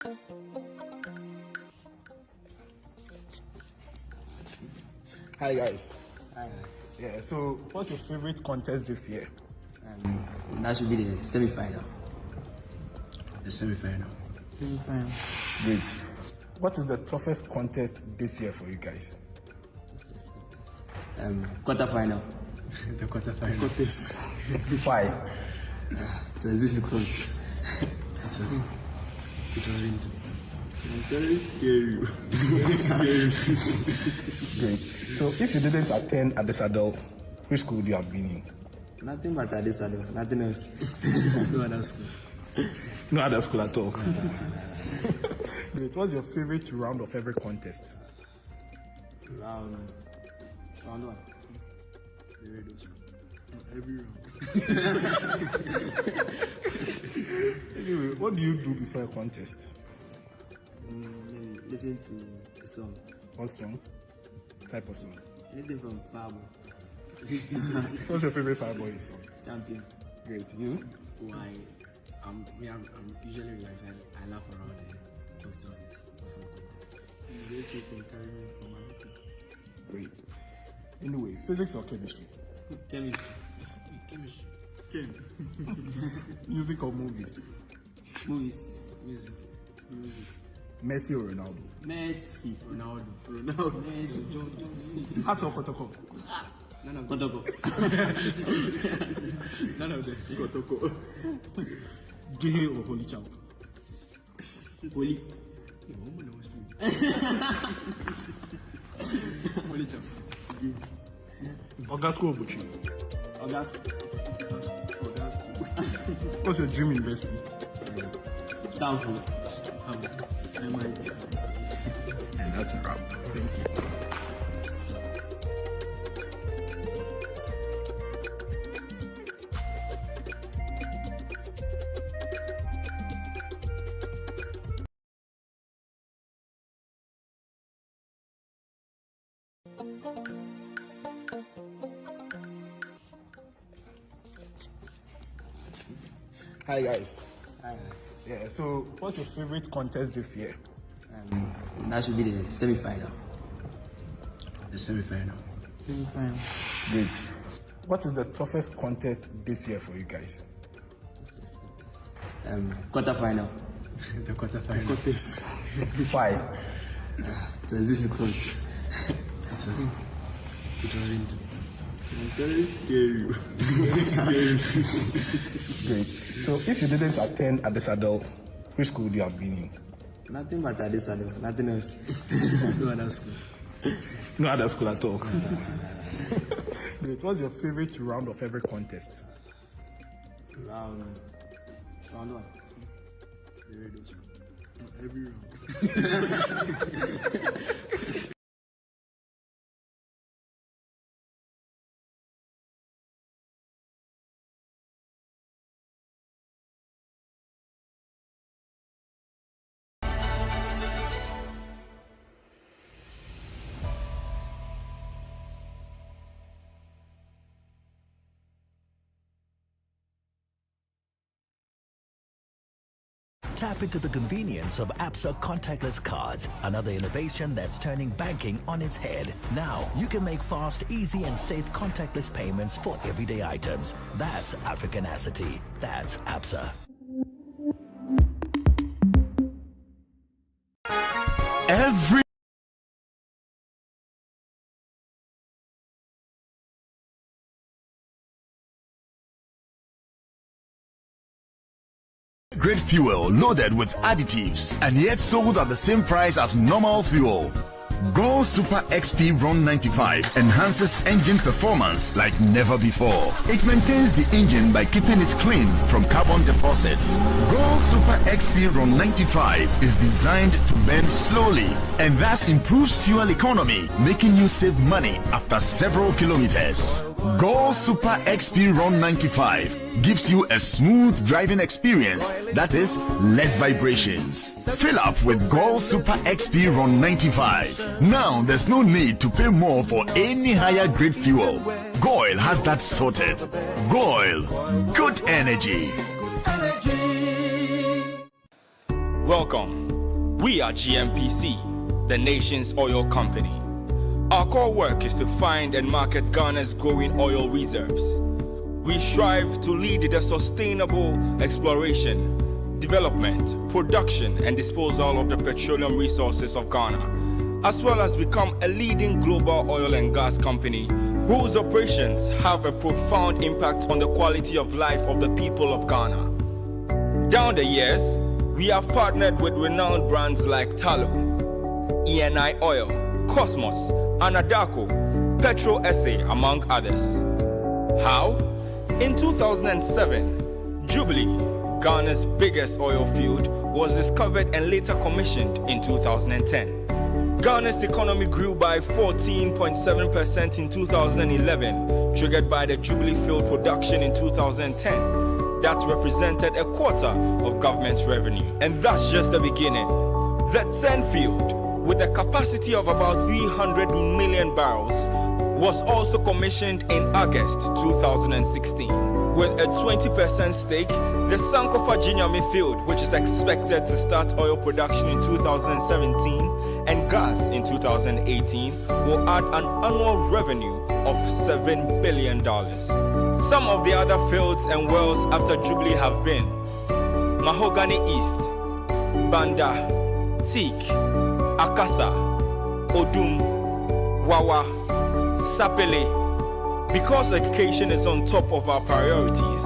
Hi guys. Hi. Yeah, so what's your favorite contest this year? That should be the semi-final. The semi-final. Great. What is the toughest contest this year for you guys? Quarter-final. The quarter-final. Why? It was difficult. It was really difficult. Very scary. Very scary. Great. So if you didn't attend Adisadel, which school would you have been in? Nothing but Adisadel, nothing else. No other school. No other school at all. Great. What's your favorite round of every contest? Round one. The radio show. Every round. Anyway, what do you do before a contest? Maybe listen to a song. What song? Type of song? Anything from Fabo. What's your favorite Fireboy song? Champion. Great. You? Why? I'm usually relaxed. I laugh around and talk to others before contest. These people carry me from my people. Great. Anyway, physics or chemistry? Chemistry. Chemistry. Music or movies? Movies. Music. Messi or Ronaldo? Messi. Ronaldo. Messi. Heart or Kotoko? None of them. Kotoko. None of them. Kotoko. Gehe or Holy Champ? Holy. Holy champ. Ogasco or Buchi? August. What's your dream university? Stanford. MIT. And that's a wrap. Thank you. Hi guys. Hi. Yeah, so what's your favorite contest this year? That should be the semi-final. The semi-final. Great. What is the toughest contest this year for you guys? Quarter-final. The quarter-final. Why? It was difficult. It was really difficult. Very scary. Very scary. Great. So if you didn't attend Adisadel, which school would you have been in? Nothing but Adisadel, nothing else. No other school. No other school at all. Great. What's your favorite round of every contest? Round one. The radio show. Every round. Tap into the convenience of ABSA contactless cards, another innovation that's turning banking on its head. Now, you can make fast, easy, and safe contactless payments for everyday items. That's Africanacity. That's ABSA. Every great fuel loaded with additives and yet sold at the same price as normal fuel. Go Super XP Run 95 enhances engine performance like never before. It maintains the engine by keeping it clean from carbon deposits. Go Super XP Run 95 is designed to burn slowly and thus improves fuel economy, making you save money after several kilometers. Go Super XP Run 95 gives you a smooth driving experience that is less vibrations. Fill up with Go Super XP Run 95. Now there's no need to pay more for any higher grade fuel. Goil has that sorted. Goil, good energy. Welcome We are GNPC, the nation's oil company. Our core work is to find and market Ghana's growing oil reserves. We strive to lead the sustainable exploration, development, production, and disposal of the petroleum resources of Ghana, as well as become a leading global oil and gas company whose operations have a profound impact on the quality of life of the people of Ghana. Down the years, we have partnered with renowned brands like Talo, ENI Oil, Cosmos, Anadaco, Petro SA, among others. How? In 2007, Jubilee, Ghana's biggest oil field, was discovered and later commissioned in 2010. Ghana's economy grew by 14.7% in 2011, triggered by the Jubilee field production in 2010. That represented a quarter of government's revenue. And that's just the beginning. The 10 field, with a capacity of about 300 million barrels, was also commissioned in August 2016. With a 20% stake, the Sankofa Jinyame field, which is expected to start oil production in 2017 and gas in 2018, will add an annual revenue of $7 billion. Some of the other fields and wells after Jubilee have been Mahogany East, Banda, Teak, Akasa, Odum, Wawa, Sapele. Because education is on top of our priorities,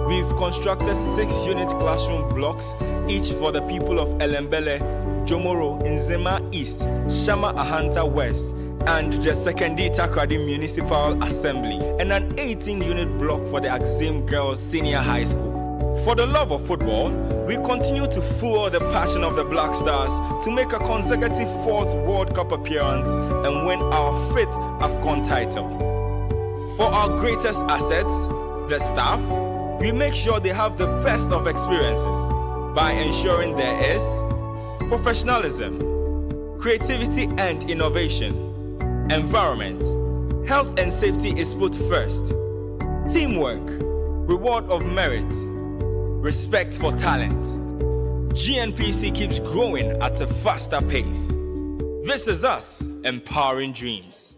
we've constructed 6-unit classroom blocks, each for the people of Elembele, Jomoro, Nzema East, Shama Ahanta West, and the Sekendi Takrady Municipal Assembly, and an 18-unit block for the Axim Girls Senior High School. For the love of football, we continue to fuel the passion of the Black Stars to make a consecutive 4th World Cup appearance and win our 5th AFCON title. For our greatest assets, the staff, we make sure they have the best of experiences by ensuring there is professionalism, creativity and innovation, environment, health and safety is put first, teamwork, reward of merit, respect for talent. GNPC keeps growing at a faster pace. This is us, empowering dreams.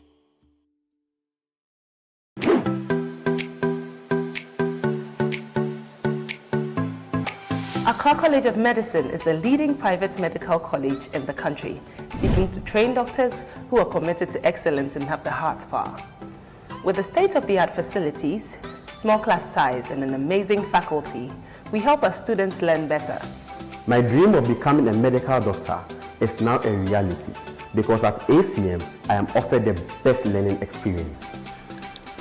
Accra College of Medicine is the leading private medical college in the country, seeking to train doctors who are committed to excellence and have the heart power. With the state-of-the-art facilities, small class size, and an amazing faculty, we help our students learn better. My dream of becoming a medical doctor is now a reality because at ACM, I am offered the best learning experience.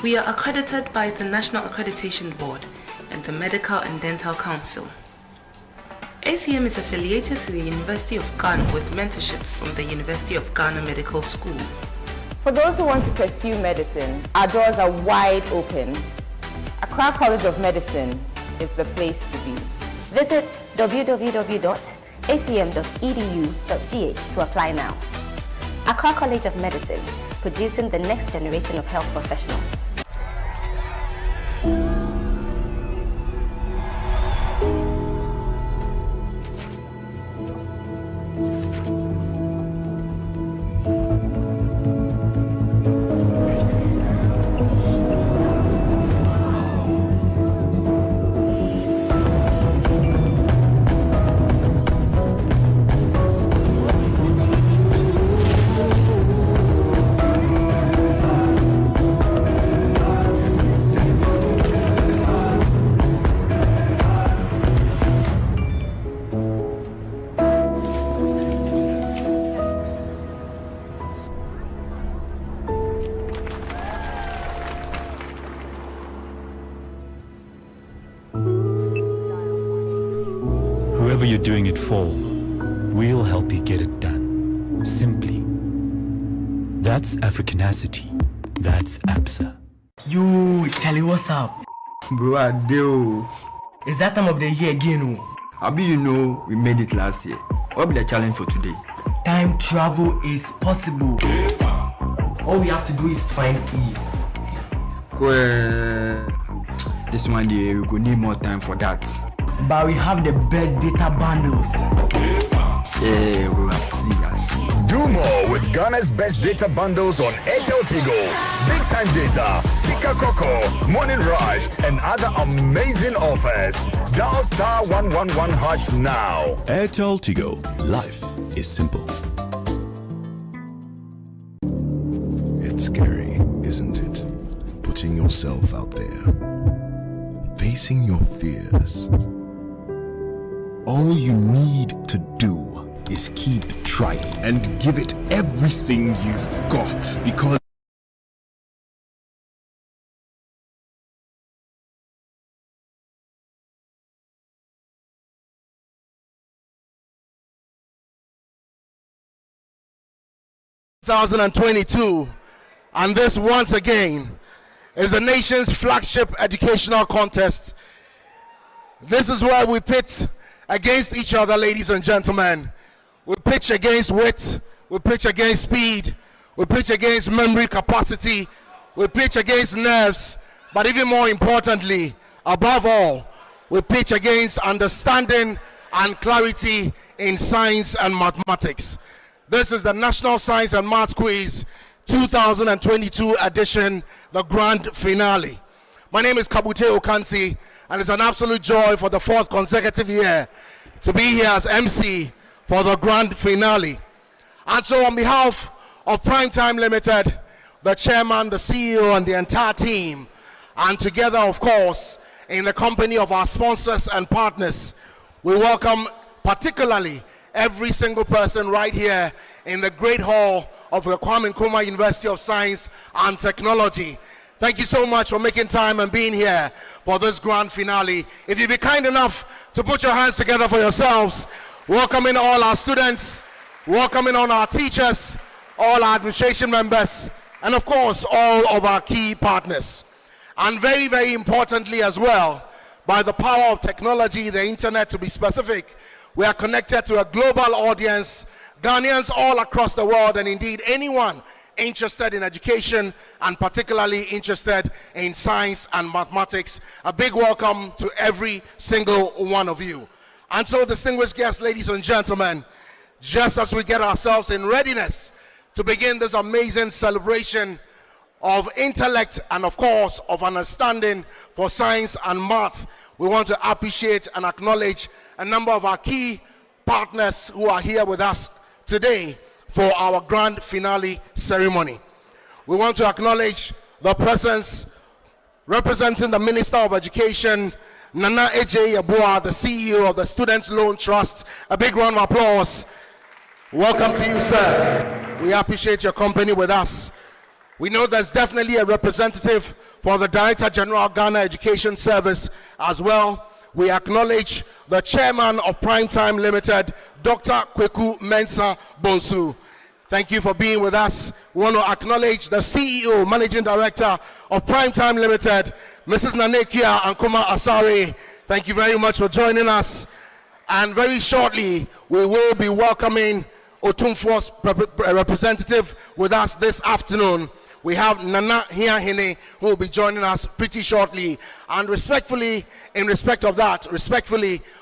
We are accredited by the National Accreditation Board and the Medical and Dental Council. ACM is affiliated to the University of Ghana with mentorship from the University of Ghana Medical School. For those who want to pursue medicine, our doors are wide open. Accra College of Medicine is the place to be. Visit www.acm.edu.gh to apply now. Accra College of Medicine, producing the next generation of health professionals. Whoever you're doing it for, we'll help you get it done. Simply. That's Africanacity. That's ABSA. Yo, Charlie, what's up? Bro, Adeo. It's that time of the year again. Abi, you know, we made it last year. What will be the challenge for today? Time travel is possible. All we have to do is find E. This one day, we could need more time for that. But we have the best data bundles. Yeah, we will see. Do more with Ghana's best data bundles on Airtel Tigo. Big time data, Sika Coco, Morning Rush, and other amazing offers. Dial *111# now. Airtel Tigo. Life is simple. It's scary, isn't it? Putting yourself out there. Facing your fears. All you need to do is keep trying and give it everything you've got, because and this once again is the nation's flagship educational contest. This is where we pit against each other, ladies and gentlemen. We pitch against wit, we pitch against speed, we pitch against memory capacity, we pitch against nerves, but even more importantly, above all, we pitch against understanding and clarity in science and mathematics. This is the National Science and Maths Quiz 2022 edition, the grand finale. My name is Kabute Okansi, and it's an absolute joy for the 4th consecutive year to be here as MC for the grand finale. And so on behalf of Primetime Limited, the chairman, the CEO, and the entire team, and together, of course, in the company of our sponsors and partners, we welcome particularly every single person right here in the great hall of the Kwame Nkrumah University of Science and Technology. Thank you so much for making time and being here for this grand finale. If you'd be kind enough to put your hands together for yourselves, welcoming all our students, welcoming all our teachers, all our administration members, and of course, all of our key partners. And very, very importantly as well, by the power of technology, the internet to be specific, we are connected to a global audience, Ghanaians all across the world, and indeed anyone interested in education and particularly interested in science and mathematics. A big welcome to every single one of you. And so, distinguished guests, ladies and gentlemen, just as we get ourselves in readiness to begin this amazing celebration of intellect and of course of understanding for science and math, we want to appreciate and acknowledge a number of our key partners who are here with us today for our grand finale ceremony. We want to acknowledge the presence representing the Minister of Education, Nana Eje Yeboah, the CEO of the Students' Loan Trust. A big round of applause. Welcome to you, sir. We appreciate your company with us. We know there's definitely a representative for the Director General Ghana Education Service as well. We acknowledge the Chairman of Primetime Limited, Dr. Kweku Mensah Bonsu. Thank you for being with us. We want to acknowledge the CEO, Managing Director of Primetime Limited, Mrs. Nanekia Ankuma Asare. Thank you very much for joining us. And very shortly, we will be welcoming Otumfuo's representative with us this afternoon. We have Nana Hiahine who will be joining us pretty shortly. And respectfully, in respect of that,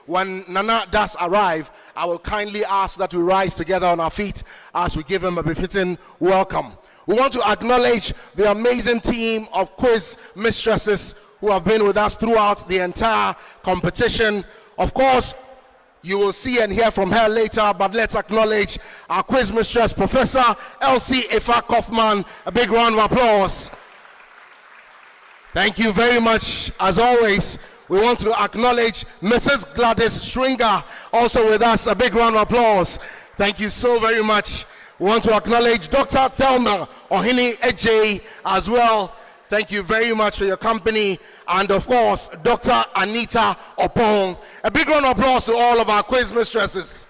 when Nana does arrive, I will kindly ask that we rise together on our feet as we give him a befitting welcome. We want to acknowledge the amazing team of quiz mistresses who have been with us throughout the entire competition. Of course, you will see and hear from her later, but let's acknowledge our quiz mistress, Professor Elsie Efa Kaufman. A big round of applause. Thank you very much. As always, we want to acknowledge Mrs. Gladys Stringer, also with us. A big round of applause. Thank you so very much. We want to acknowledge Dr. Thelma Ohini Eje as well. Thank you very much for your company. And of course, Dr. Anita Opong. A big round of applause to all of our quiz mistresses.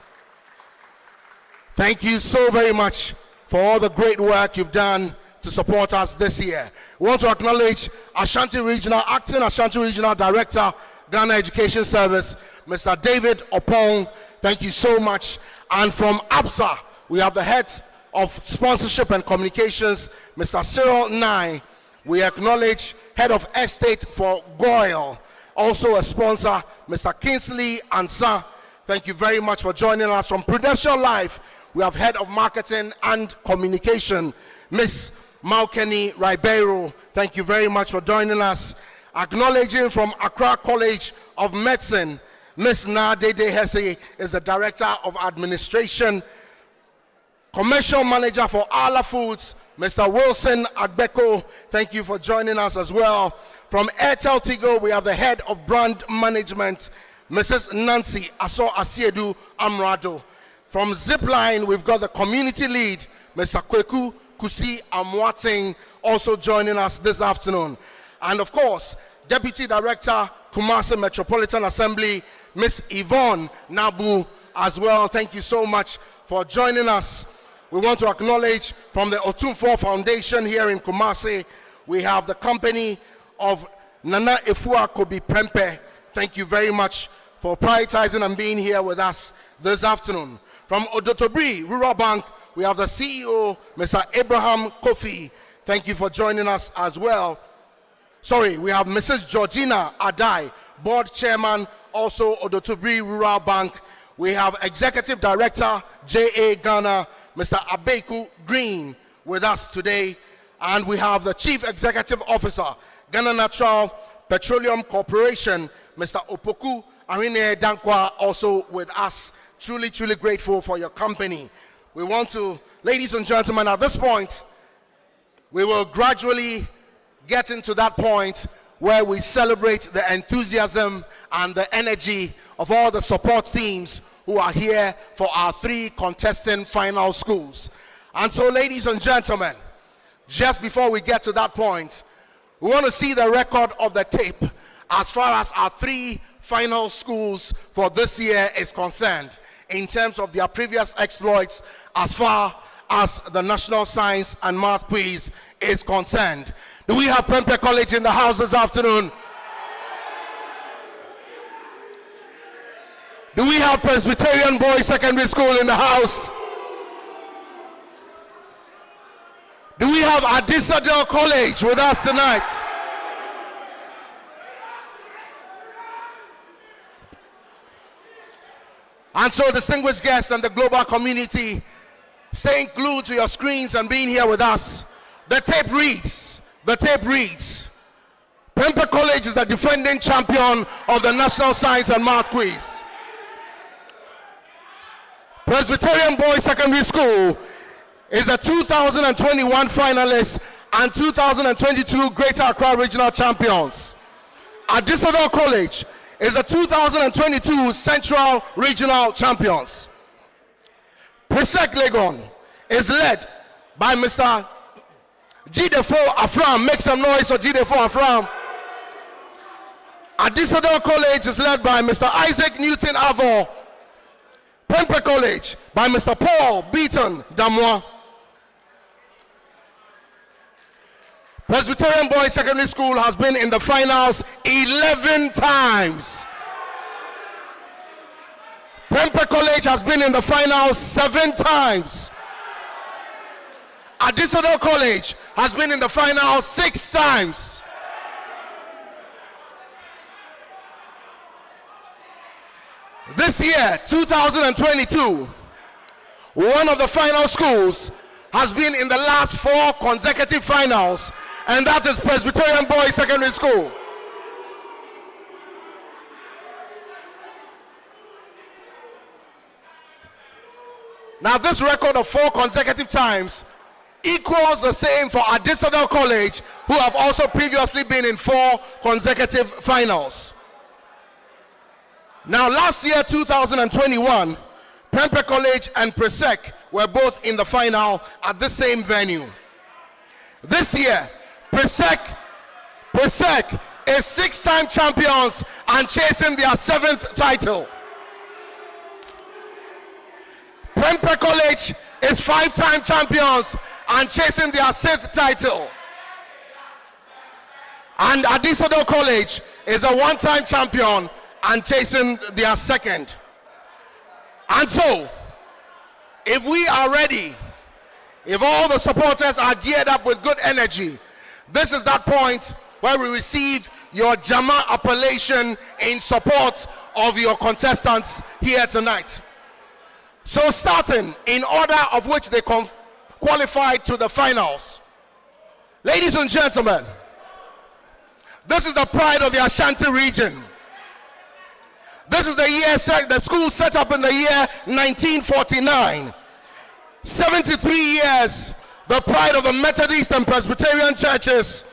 Thank you so very much for all the great work you've done to support us this year. We want to acknowledge Ashanti Regional, Acting Ashanti Regional Director, Ghana Education Service, Mr. David Opong. Thank you so much. And from APSA, we have the heads of sponsorship and communications, Mr. Cyril Nai. We acknowledge head of estate for Goyle, also a sponsor, Mr. Kingsley Ansa. Thank you very much for joining us. From Prudential Life, we have Head of Marketing and Communication, Miss Malkeni Ribeiro. Thank you very much for joining us. Acknowledging from Accra College of Medicine, Miss Nadede Hesse is the Director of Administration. Commercial Manager for ALMA Foods, Mr. Wilson Agbeko. Thank you for joining us as well. From Airtel Tigo, we have the Head of Brand Management, Mrs. Nancy Aso Asiedu Amrado. From Zipline, we've got the Community Lead, Mr. Kweku Kusi Amwating, also joining us this afternoon. And of course, Deputy Director, Kumasi Metropolitan Assembly, Miss Yvonne Nabu as well. Thank you so much for joining us. We want to acknowledge from the Otumfor Foundation here in Kumasi, we have the company of Nana Efua Kobi Prempeh. Thank you very much for prioritizing and being here with us this afternoon. From Odotobri Rural Bank, we have the CEO, Mr. Abraham Kofi. Thank you for joining us as well. Sorry, we have Mrs. Georgina Adai, Board Chairman, also Odotobri Rural Bank. We have Executive Director, J.A. Ghana, Mr. Abeku Green with us today. And we have the Chief Executive Officer, Ghana Natural Petroleum Corporation, Mr. Opoku Arine Dankwa, also with us. Truly, truly grateful for your company. We want to, ladies and gentlemen, at this point, we will gradually get into that point where we celebrate the enthusiasm and the energy of all the support teams who are here for our 3 contesting final schools. And so, ladies and gentlemen, just before we get to that point, we want to see the record of the tape as far as our 3 final schools for this year is concerned, in terms of their previous exploits as far as the National Science and Math Quiz is concerned. Do we have Prempeh College in the house this afternoon? Do we have Presbyterian Boys Secondary School in the house? Do we have Adisadel College with us tonight? And so, distinguished guests and the global community, staying glued to your screens and being here with us, the tape reads, Prempeh College is the defending champion of the National Science and Math Quiz. Presbyterian Boys Secondary School is a 2021 finalist and 2022 Greater Accra Regional Champions. Adisadel College is a 2022 Central Regional Champions. Presec Legon is led by Mr. Jidefo Afram. Make some noise for Jidefo Afram. Adisadel College is led by Mr. Isaac Newton Avon. Prempeh College by Mr. Paul Beaton Damwa. Presbyterian Boys Secondary School has been in the finals 11 times. Prempeh College has been in the finals 7 times. Adisadel College has been in the finals 6 times. This year, 2022, one of the final schools has been in the last 4 consecutive finals, and that is Presbyterian Boys Secondary School. Now, this record of 4 consecutive times equals the same for Adisadel College, who have also previously been in 4 consecutive finals. Now, last year, 2021, Prempeh College and Presec were both in the final at the same venue. This year, Presec is 6-time champions and chasing their 7th title. Prempeh College is 5-time champions and chasing their 6th title. And Adisadel College is a 1-time champion and chasing their 2nd. And so, if we are ready, if all the supporters are geared up with good energy, this is that point where we receive your Jama appellation in support of your contestants here tonight. So starting in order of which they qualified to the finals. Ladies and gentlemen, this is the pride of the Ashanti region. This is the school set up in the year 1949. 73 years, the pride of the Methodist and Presbyterian churches,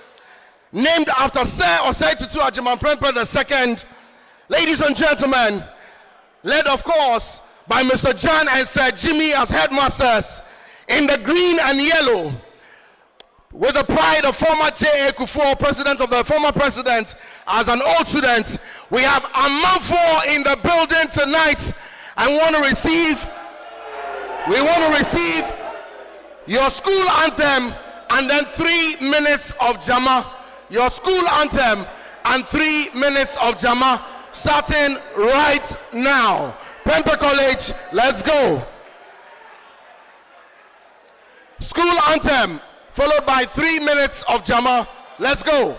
named after Sir Osei Tutu Agyeman-Prempeh II. Ladies and gentlemen, led of course by Mr. John and Sir Jimmy as headmasters in the green and yellow, with the pride of former J.A. Kufuor, former president, as an old student. We have Amanfo in the building tonight. We want to receive your school anthem and then 3 minutes of Jama. Your school anthem and 3 minutes of Jama, starting right now. Prempeh College, let's go. School anthem followed by 3 minutes of Jama. Let's go.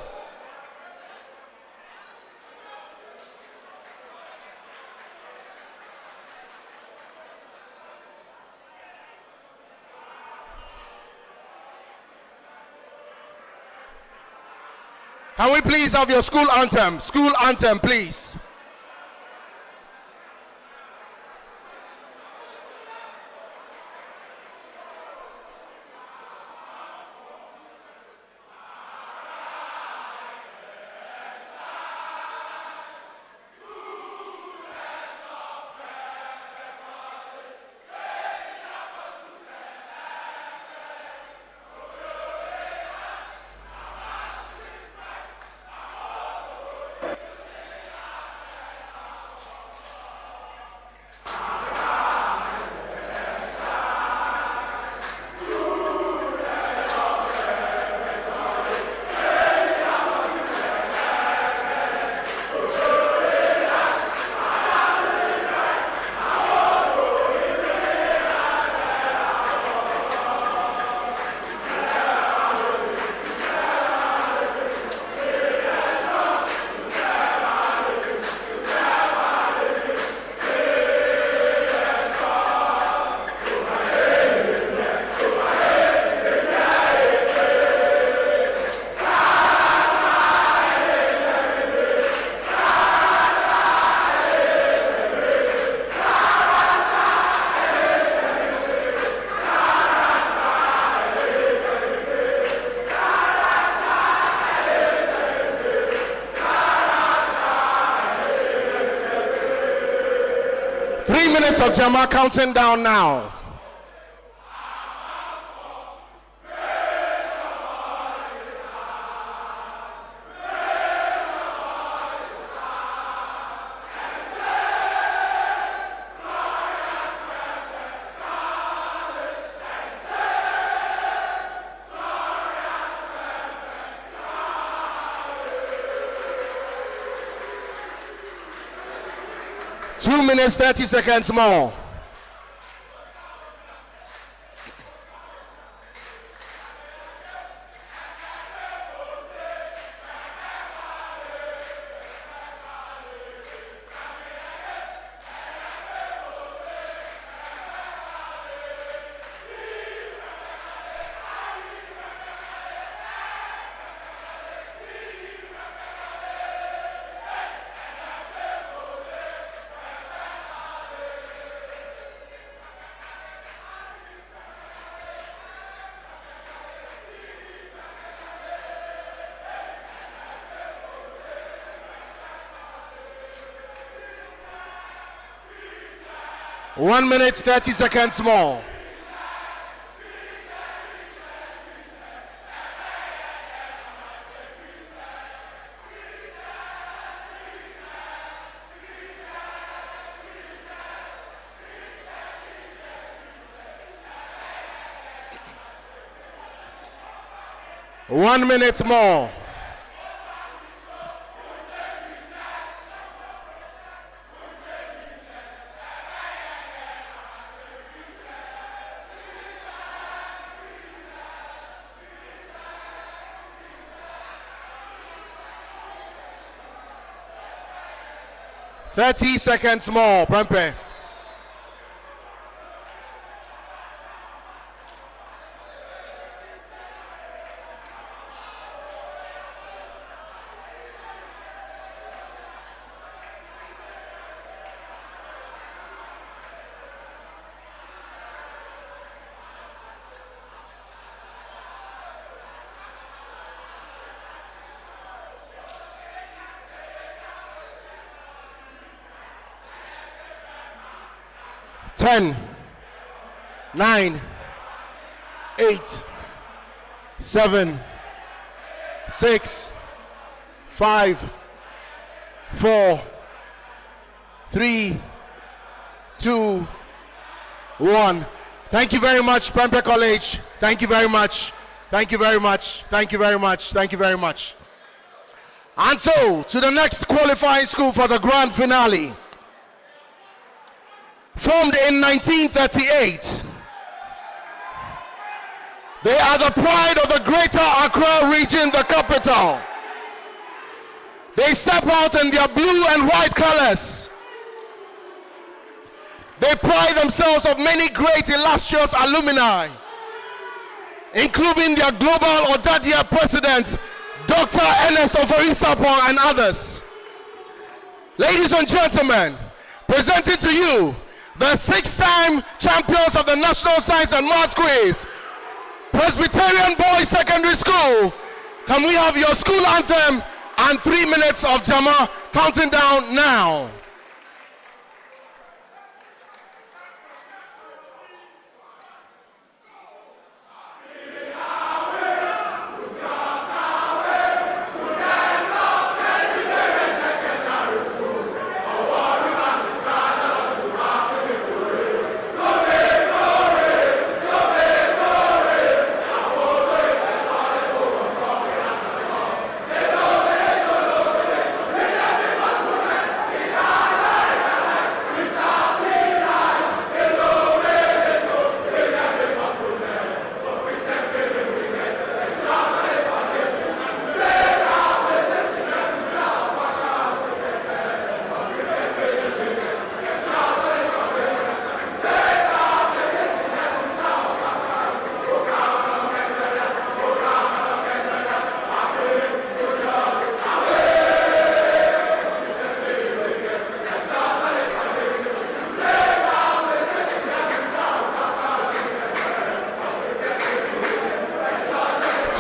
Can we please have your school anthem? School anthem, please. Of Jama counting down now. Two minutes, 30 seconds more. One minute, 30 seconds more. One minute more. 30 seconds more, Prempeh. Ten, 9, 8, 7, 6, 5, 4, 3, 2, 1. Thank you very much, Prempeh College. Thank you very much. Thank you very much. Thank you very much. Thank you very much. And so, to the next qualifying school for the grand finale. Formed in 1938, they are the pride of the Greater Accra region, the capital. They step out in their blue and white colors. They pride themselves of many great illustrious alumni, including their global Odadia president, Dr. Ernest Ofori-Sarpong, and others. Ladies and gentlemen, presenting to you the 6-time champions of the National Science and Maths Quiz, Presbyterian Boys Secondary School. Can we have your school anthem and 3 minutes of Jama counting down now?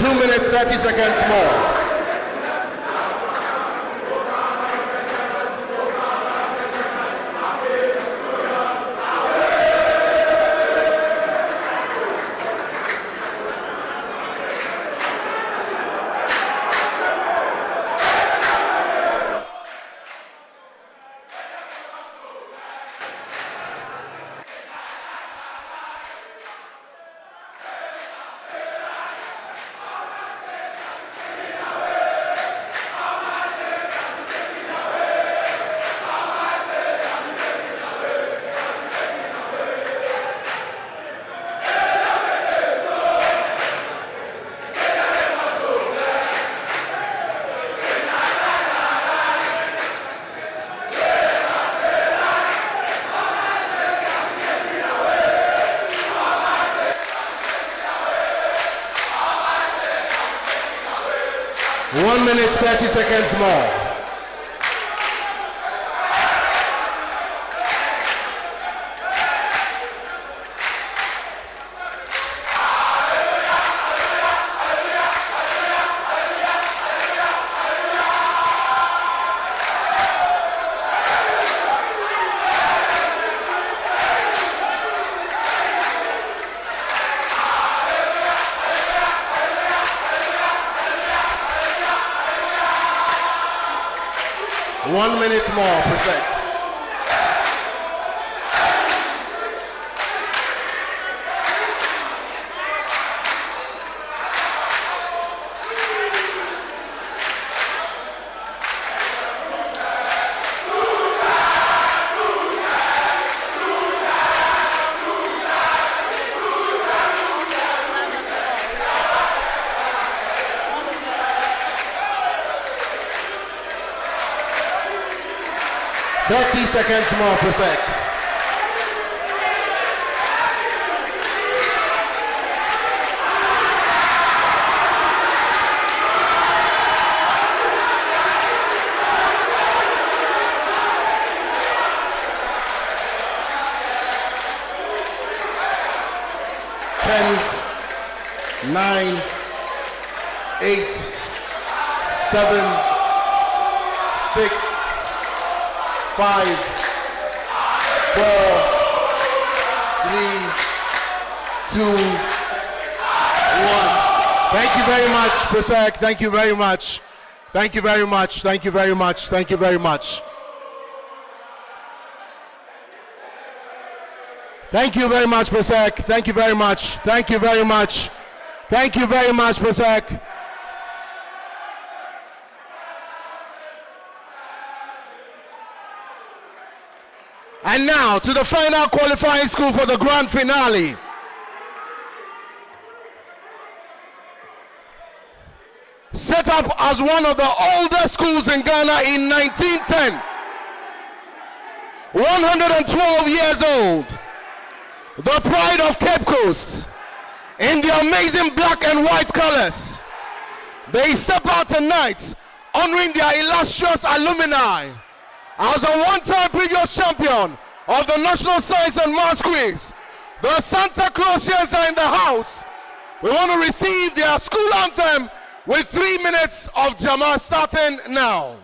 Minutes, 30 seconds more. One minute, 30 seconds more. One minute more, Presec. 30 seconds more, Presec. Nine, 8, 7, 6, 5, 4, 3, 2, 1. Thank you very much, Presec. Thank you very much. Thank you very much. Thank you very much. Thank you very much. Thank you very much, Presec. Thank you very much. Thank you very much. Thank you very much, Presec. And now to the final qualifying school for the grand finale. Set up as one of the oldest schools in Ghana in 1910. 112 years old. The pride of Cape Coast. In the amazing black and white colors. They step out tonight honoring their illustrious alumni. As a one-time previous champion of the National Science and Maths Quiz, the Santa Clausians are in the house. We want to receive their school anthem with 3 minutes of Jama starting now.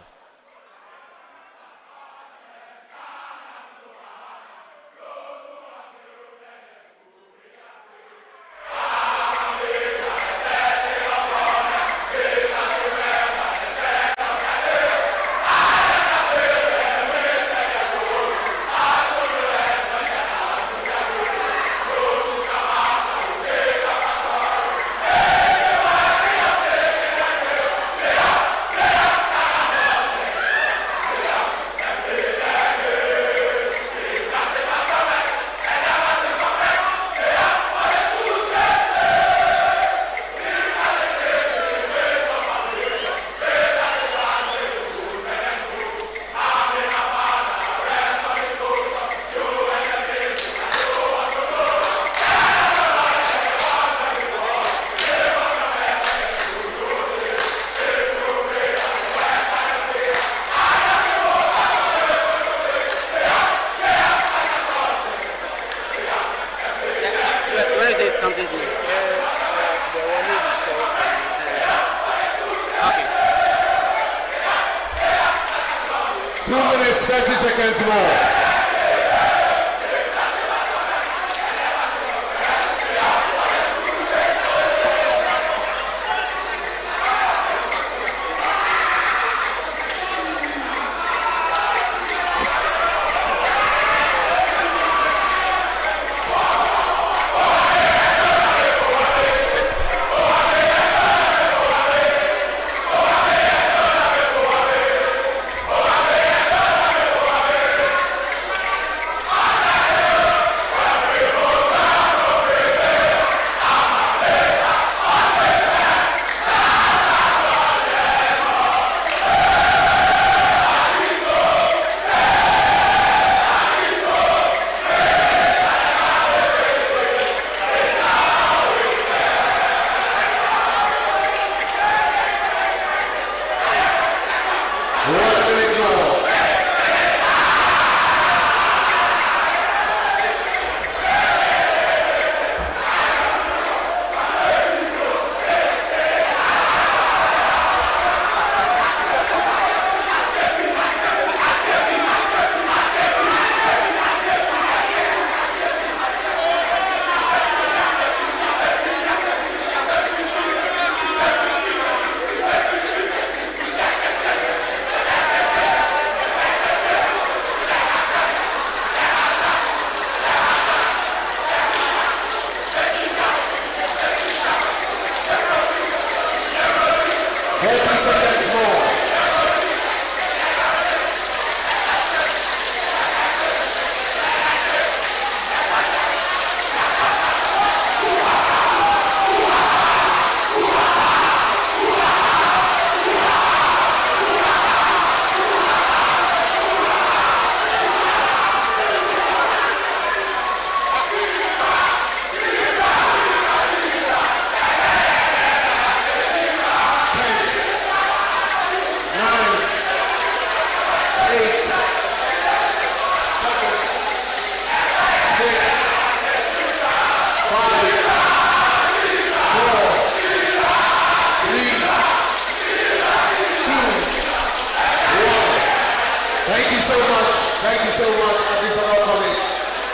so much. Thank you so much, Adisadel College.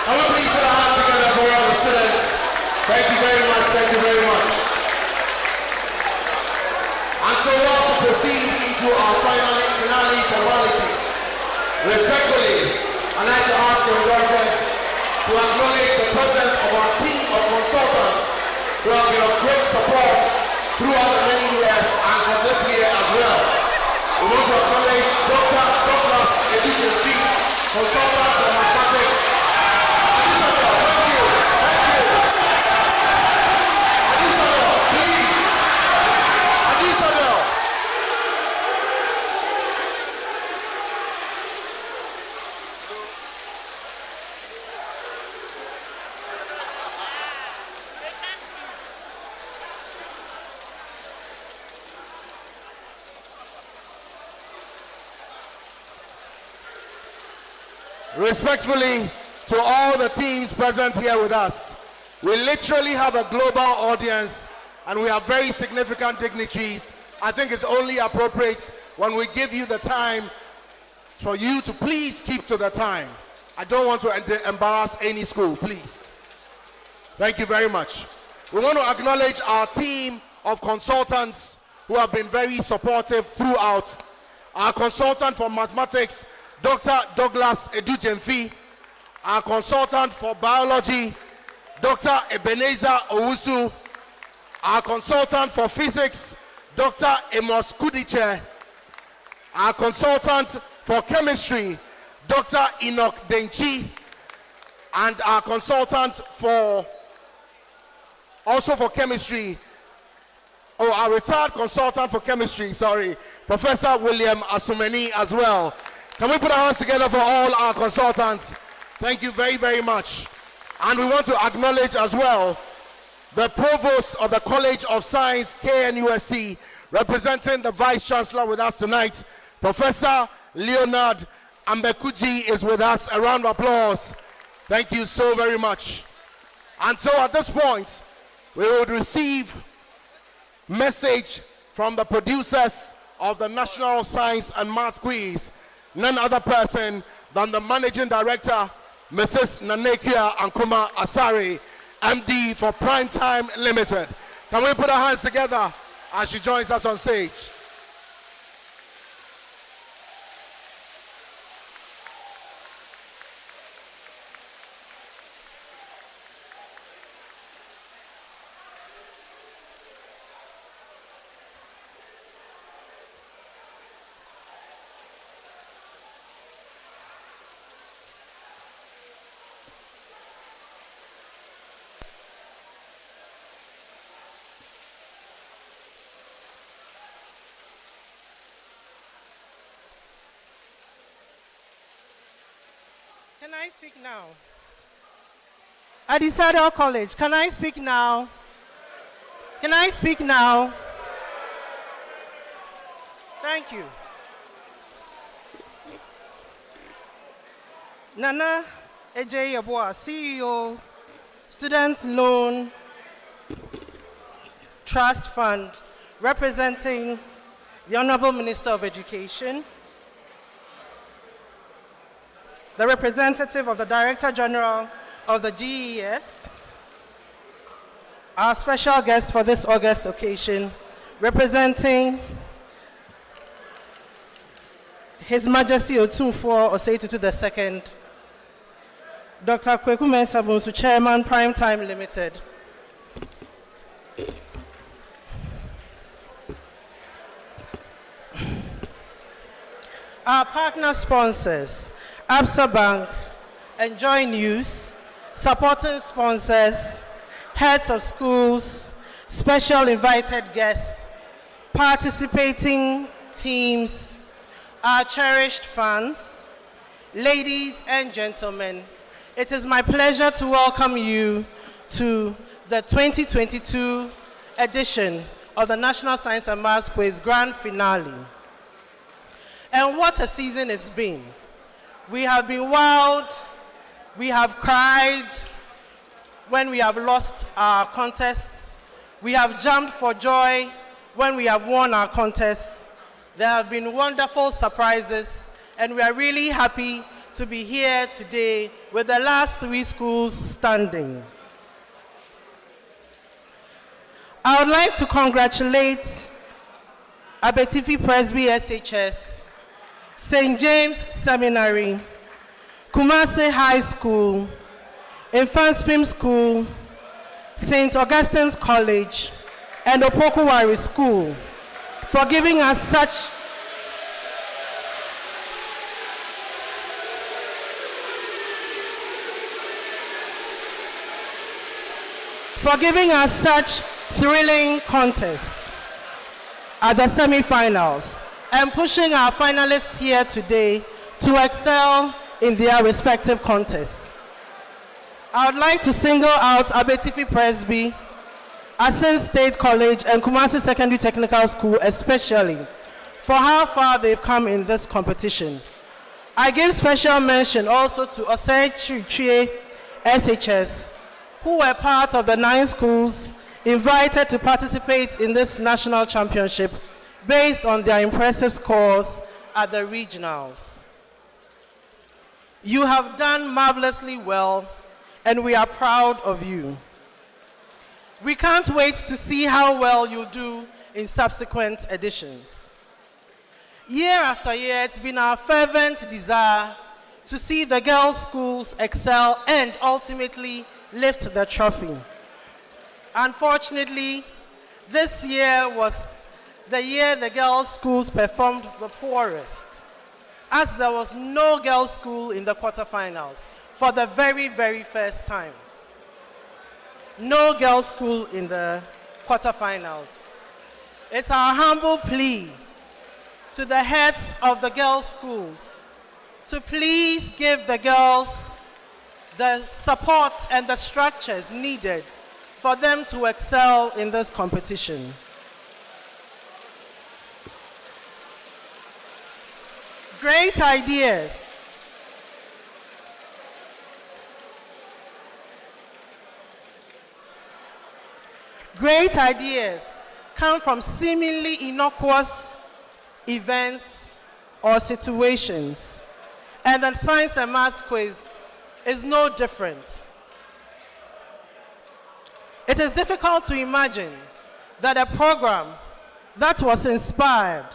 Can we please put our hands together for all the students? Thank you very much. Thank you very much. And so we also proceed into our finale formalities. Respectfully, I'd like to ask your indulgence to acknowledge the presence of our team of consultants who have been of great support throughout the many years and for this year as well. We want to acknowledge Dr. Douglas Edujenfi, consultant for mathematics. Adisadel, thank you. Thank you. Adisadel, please. Adisadel. Respectfully to all the teams present here with us, we literally have a global audience and we have very significant dignitaries. I think it's only appropriate when we give you the time for you to please keep to the time. I don't want to embarrass any school, please. Thank you very much. We want to acknowledge our team of consultants who have been very supportive throughout. Our consultant for mathematics, Dr. Douglas Edujenfi, our consultant for biology, Dr. Ebenezer Owusu, our consultant for physics, Dr. Amos Kudiche, our consultant for chemistry, Dr. Enoch Denchi, and our consultant for chemistry, our retired consultant for chemistry, Professor William Asumeni as well. Can we put our hands together for all our consultants? Thank you very, very much. And we want to acknowledge as well the Provost of the College of Science, KNUST, representing the Vice Chancellor with us tonight, Professor Leonard Ambekuji is with us. A round of applause. Thank you so very much. And so at this point, we would receive message from the producers of the National Science and Math Quiz, none other person than the Managing Director, Mrs. Nanekia Ankuma Asari, MD for Primetime Limited. Can we put our hands together as she joins us on stage? Can I speak now? Adisadel College, can I speak now? Can I speak now? Thank you. Nana Eje Yeboah, CEO, Students Loan Trust Fund, representing the Honorable Minister of Education, the representative of the Director General of the GES, our special guest for this August occasion, representing His Majesty Otunfo Osei-Tutu II, Dr. Kweku Mensah-Bonsu, Chairman, Primetime Limited. Our partner sponsors, Absa Bank, Enjoy News, supporting sponsors, heads of schools, special invited guests, participating teams, our cherished fans, ladies and gentlemen, it is my pleasure to welcome you to the 2022 edition of the National Science and Maths Quiz Grand Finale. And what a season it's been. We have been wild, we have cried when we have lost our contests, we have jumped for joy when we have won our contests. There have been wonderful surprises and we are really happy to be here today with the last 3 schools standing. I would like to congratulate Abetifi Presby SHS, St. James Seminary, Kumasi High School, Infanspim School, St. Augustine's College, and Opokuwari School for giving us such thrilling contests at the semi-finals and pushing our finalists here today to excel in their respective contests. I would like to single out Abetifi Presby, Asen State College, and Kumasi Secondary Technical School especially for how far they've come in this competition. I give special mention also to Osei Chichie SHS, who were part of the 9 schools invited to participate in this national championship based on their impressive scores at the regionals. You have done marvelously well, and we are proud of you. We can't wait to see how well you do in subsequent editions. Year after year, it's been our fervent desire to see the girls' schools excel and ultimately lift the trophy. Unfortunately, this year was the year the girls' schools performed the poorest, as there was no girls' school in the quarterfinals for the very, very first time. No girls' school in the quarterfinals. It's our humble plea to the heads of the girls' schools to please give the girls the support and the structures needed for them to excel in this competition. Great ideas. Great ideas come from seemingly innocuous events or situations, and the science and maths quiz is no different. It is difficult to imagine that a program that was inspired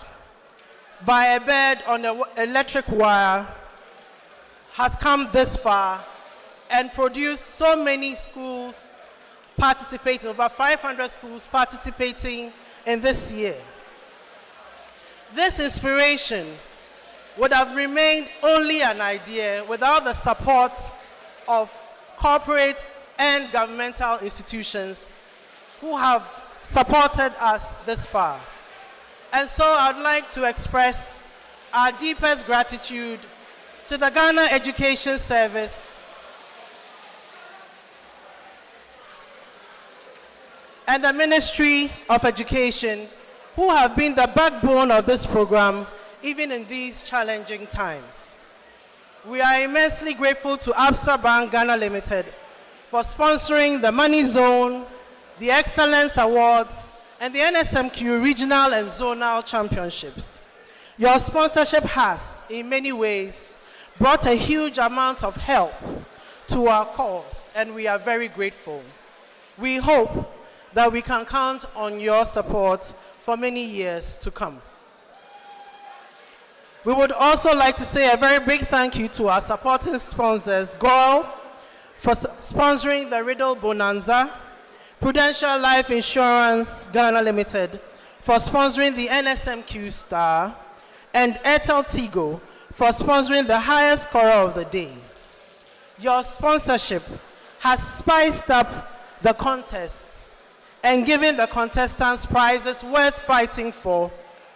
by a bird on an electric wire has come this far and produced so many schools participating, over 500 schools participating in this year. This inspiration would have remained only an idea without the support of corporate and governmental institutions who have supported us this far. And so I'd like to express our deepest gratitude to the Ghana Education Service and the Ministry of Education, who have been the backbone of this program even in these challenging times. We are immensely grateful to Absa Bank Ghana Limited for sponsoring the Money Zone, the Excellence Awards, and the NSMQ Regional and Zonal Championships. Your sponsorship has, in many ways, brought a huge amount of help to our cause, and we are very grateful. We hope that we can count on your support for many years to come. We would also like to say a very big thank you to our supporting sponsors, GOIL, for sponsoring the Riddle Bonanza, Prudential Life Insurance Ghana Limited for sponsoring the NSMQ Star, and Airtel Tigo for sponsoring the highest scorer of the day. Your sponsorship has spiced up the contests and given the contestants prizes worth fighting for,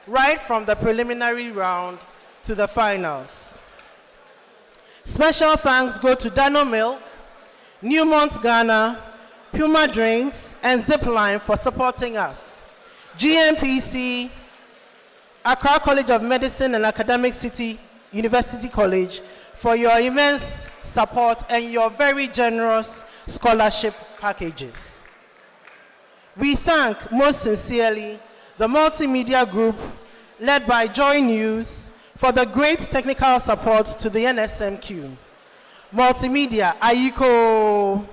right from the preliminary round to the finals. Special thanks go to Dano Milk, Newmont Ghana, Puma Drinks, and Zipline for supporting us. GMPC, Accra College of Medicine and Academic City University College for your immense support and your very generous scholarship packages. We thank most sincerely the multimedia group led by Joy News for the great technical support to the NSMQ. Multimedia, Ayiko.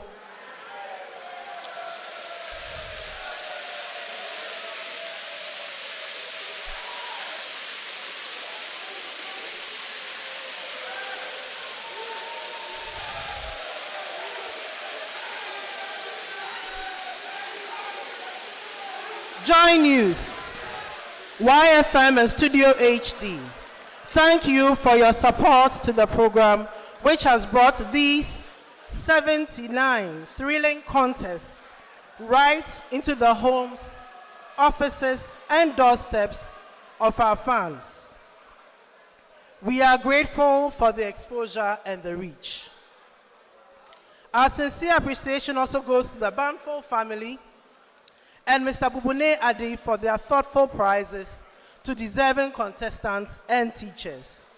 Joy News, YFM and Studio HD. Thank you for your support to the program, which has brought these 79 thrilling contests right into the homes, offices, and doorsteps of our fans. We are grateful for the exposure and the reach. Our sincere appreciation also goes to the Banfo family and Mr. Bubune Adi for their thoughtful prizes to deserving contestants and teachers.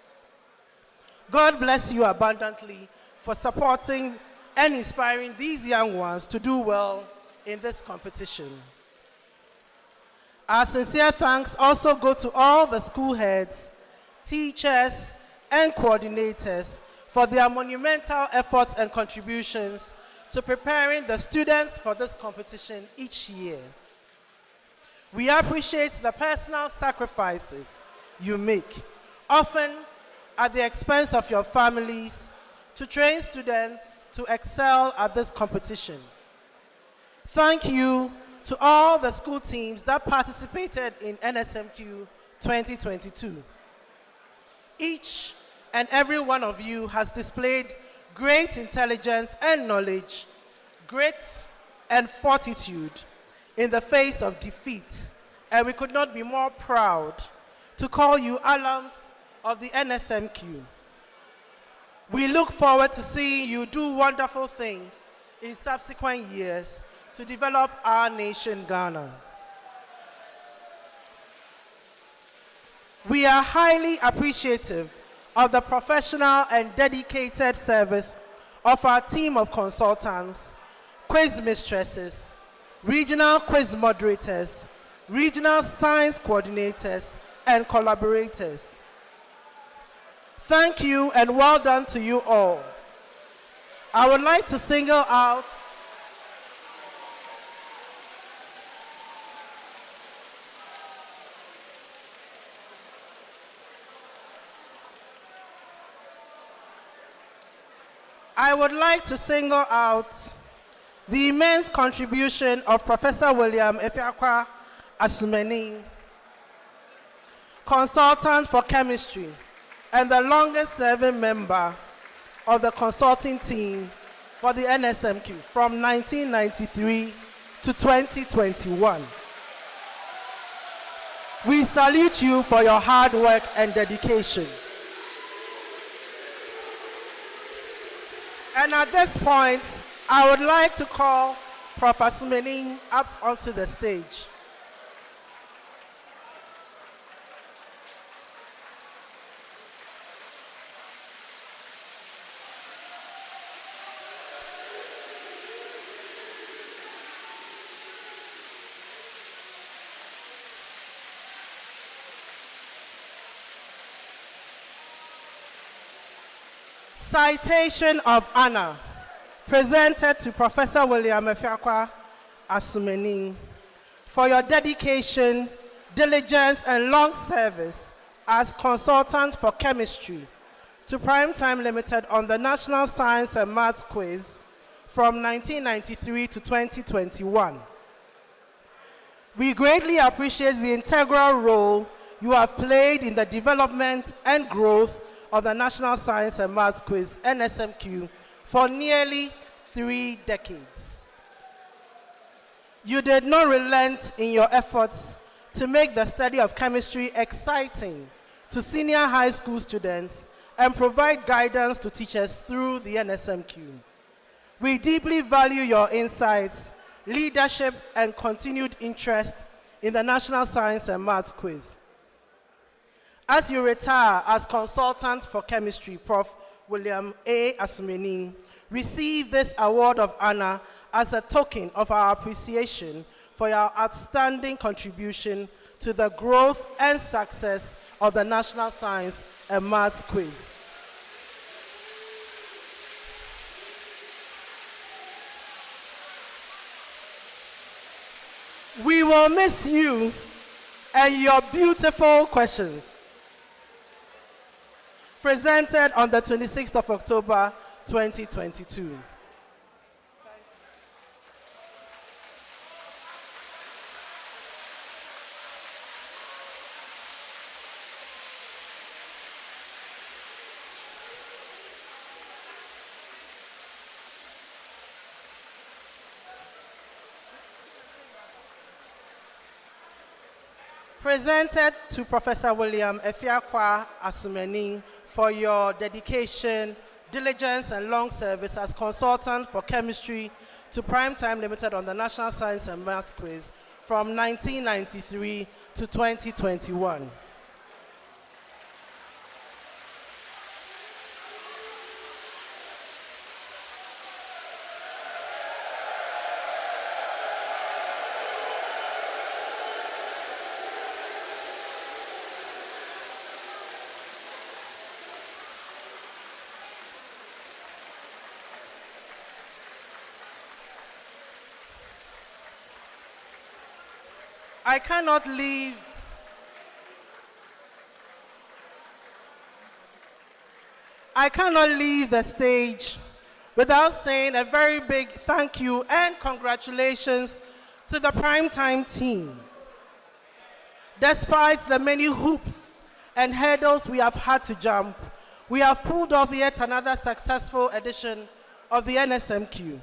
God bless you abundantly for supporting and inspiring these young ones to do well in this competition. Our sincere thanks also go to all the school heads, teachers, and coordinators for their monumental efforts and contributions to preparing the students for this competition each year. We appreciate the personal sacrifices you make, often at the expense of your families, to train students to excel at this competition. Thank you to all the school teams that participated in NSMQ 2022. Each and every one of you has displayed great intelligence and knowledge, grit and fortitude in the face of defeat, and we could not be more proud to call you alums of the NSMQ. We look forward to seeing you do wonderful things in subsequent years to develop our nation, Ghana. We are highly appreciative of the professional and dedicated service of our team of consultants, quiz mistresses, regional quiz moderators, regional science coordinators, and collaborators. Thank you and well done to you all. I would like to single out the immense contribution of Professor William Efiakwa Asumening, consultant for chemistry and the longest serving member of the consulting team for the NSMQ from 1993 to 2021. We salute you for your hard work and dedication. And at this point, I would like to call Professor Mening up onto the stage. Citation of honor presented to Professor William Efiakwa Asumening for your dedication, diligence, and long service as consultant for chemistry to Primetime Limited on the National Science and Maths Quiz from 1993 to 2021. We greatly appreciate the integral role you have played in the development and growth of the National Science and Maths Quiz, NSMQ, for nearly 3 decades. You did not relent in your efforts to make the study of chemistry exciting to senior high school students and provide guidance to teachers through the NSMQ. We deeply value your insights, leadership, and continued interest in the National Science and Maths Quiz. As you retire as consultant for chemistry, Prof. William A. Asumening, receive this award of honor as a token of our appreciation for your outstanding contribution to the growth and success of the National Science and Maths Quiz. We will miss you and your beautiful questions. Presented on the 26th of October, 2022. Presented to Professor William Efiakwa Asumeni for your dedication, diligence, and long service as consultant for chemistry to Primetime Limited on the National Science and Maths Quiz from 1993 to 2021. I cannot leave the stage without saying a very big thank you and congratulations to the Primetime team. Despite the many hoops and hurdles we have had to jump, we have pulled off yet another successful edition of the NSMQ.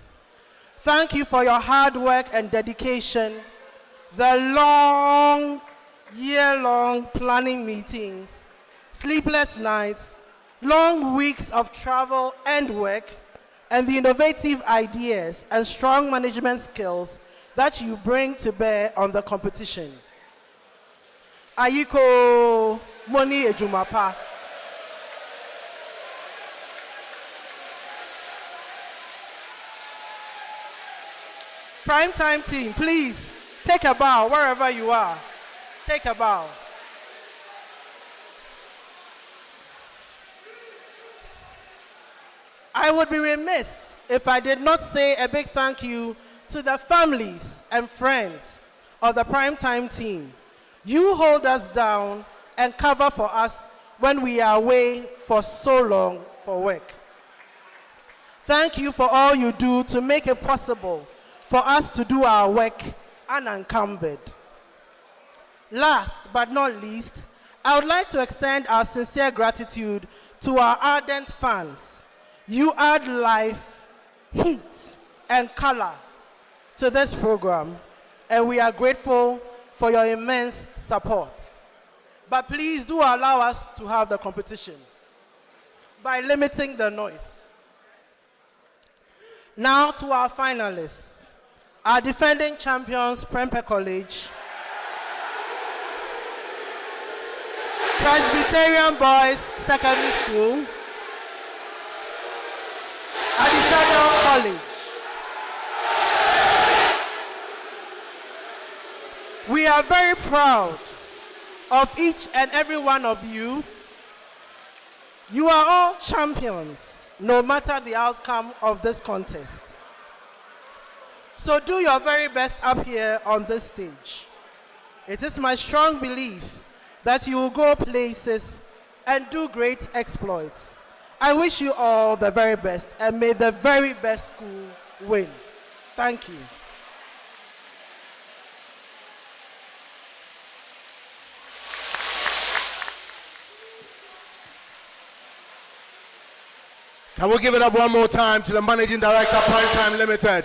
Thank you for your hard work and dedication, the long, year-long planning meetings, sleepless nights, long weeks of travel and work, and the innovative ideas and strong management skills that you bring to bear on the competition. Ayiko Moni Ejumapa. Primetime team, please. Take a bow wherever you are. Take a bow. I would be remiss if I did not say a big thank you to the families and friends of the Primetime team. You hold us down and cover for us when we are away for so long for work. Thank you for all you do to make it possible for us to do our work unencumbered. Last but not least, I would like to extend our sincere gratitude to our ardent fans. You add life, heat, and color to this program, and we are grateful for your immense support. But please do allow us to have the competition by limiting the noise. Now to our finalists. Our defending champions, Prempeh College, Presbyterian Boys Secondary School, Adisadel College. We are very proud of each and every one of you. You are all champions, no matter the outcome of this contest. So do your very best up here on this stage. It is my strong belief that you will go places and do great exploits. I wish you all the very best, and may the very best school win. Thank you. Can we give it up one more time to the Managing Director, Primetime Limited?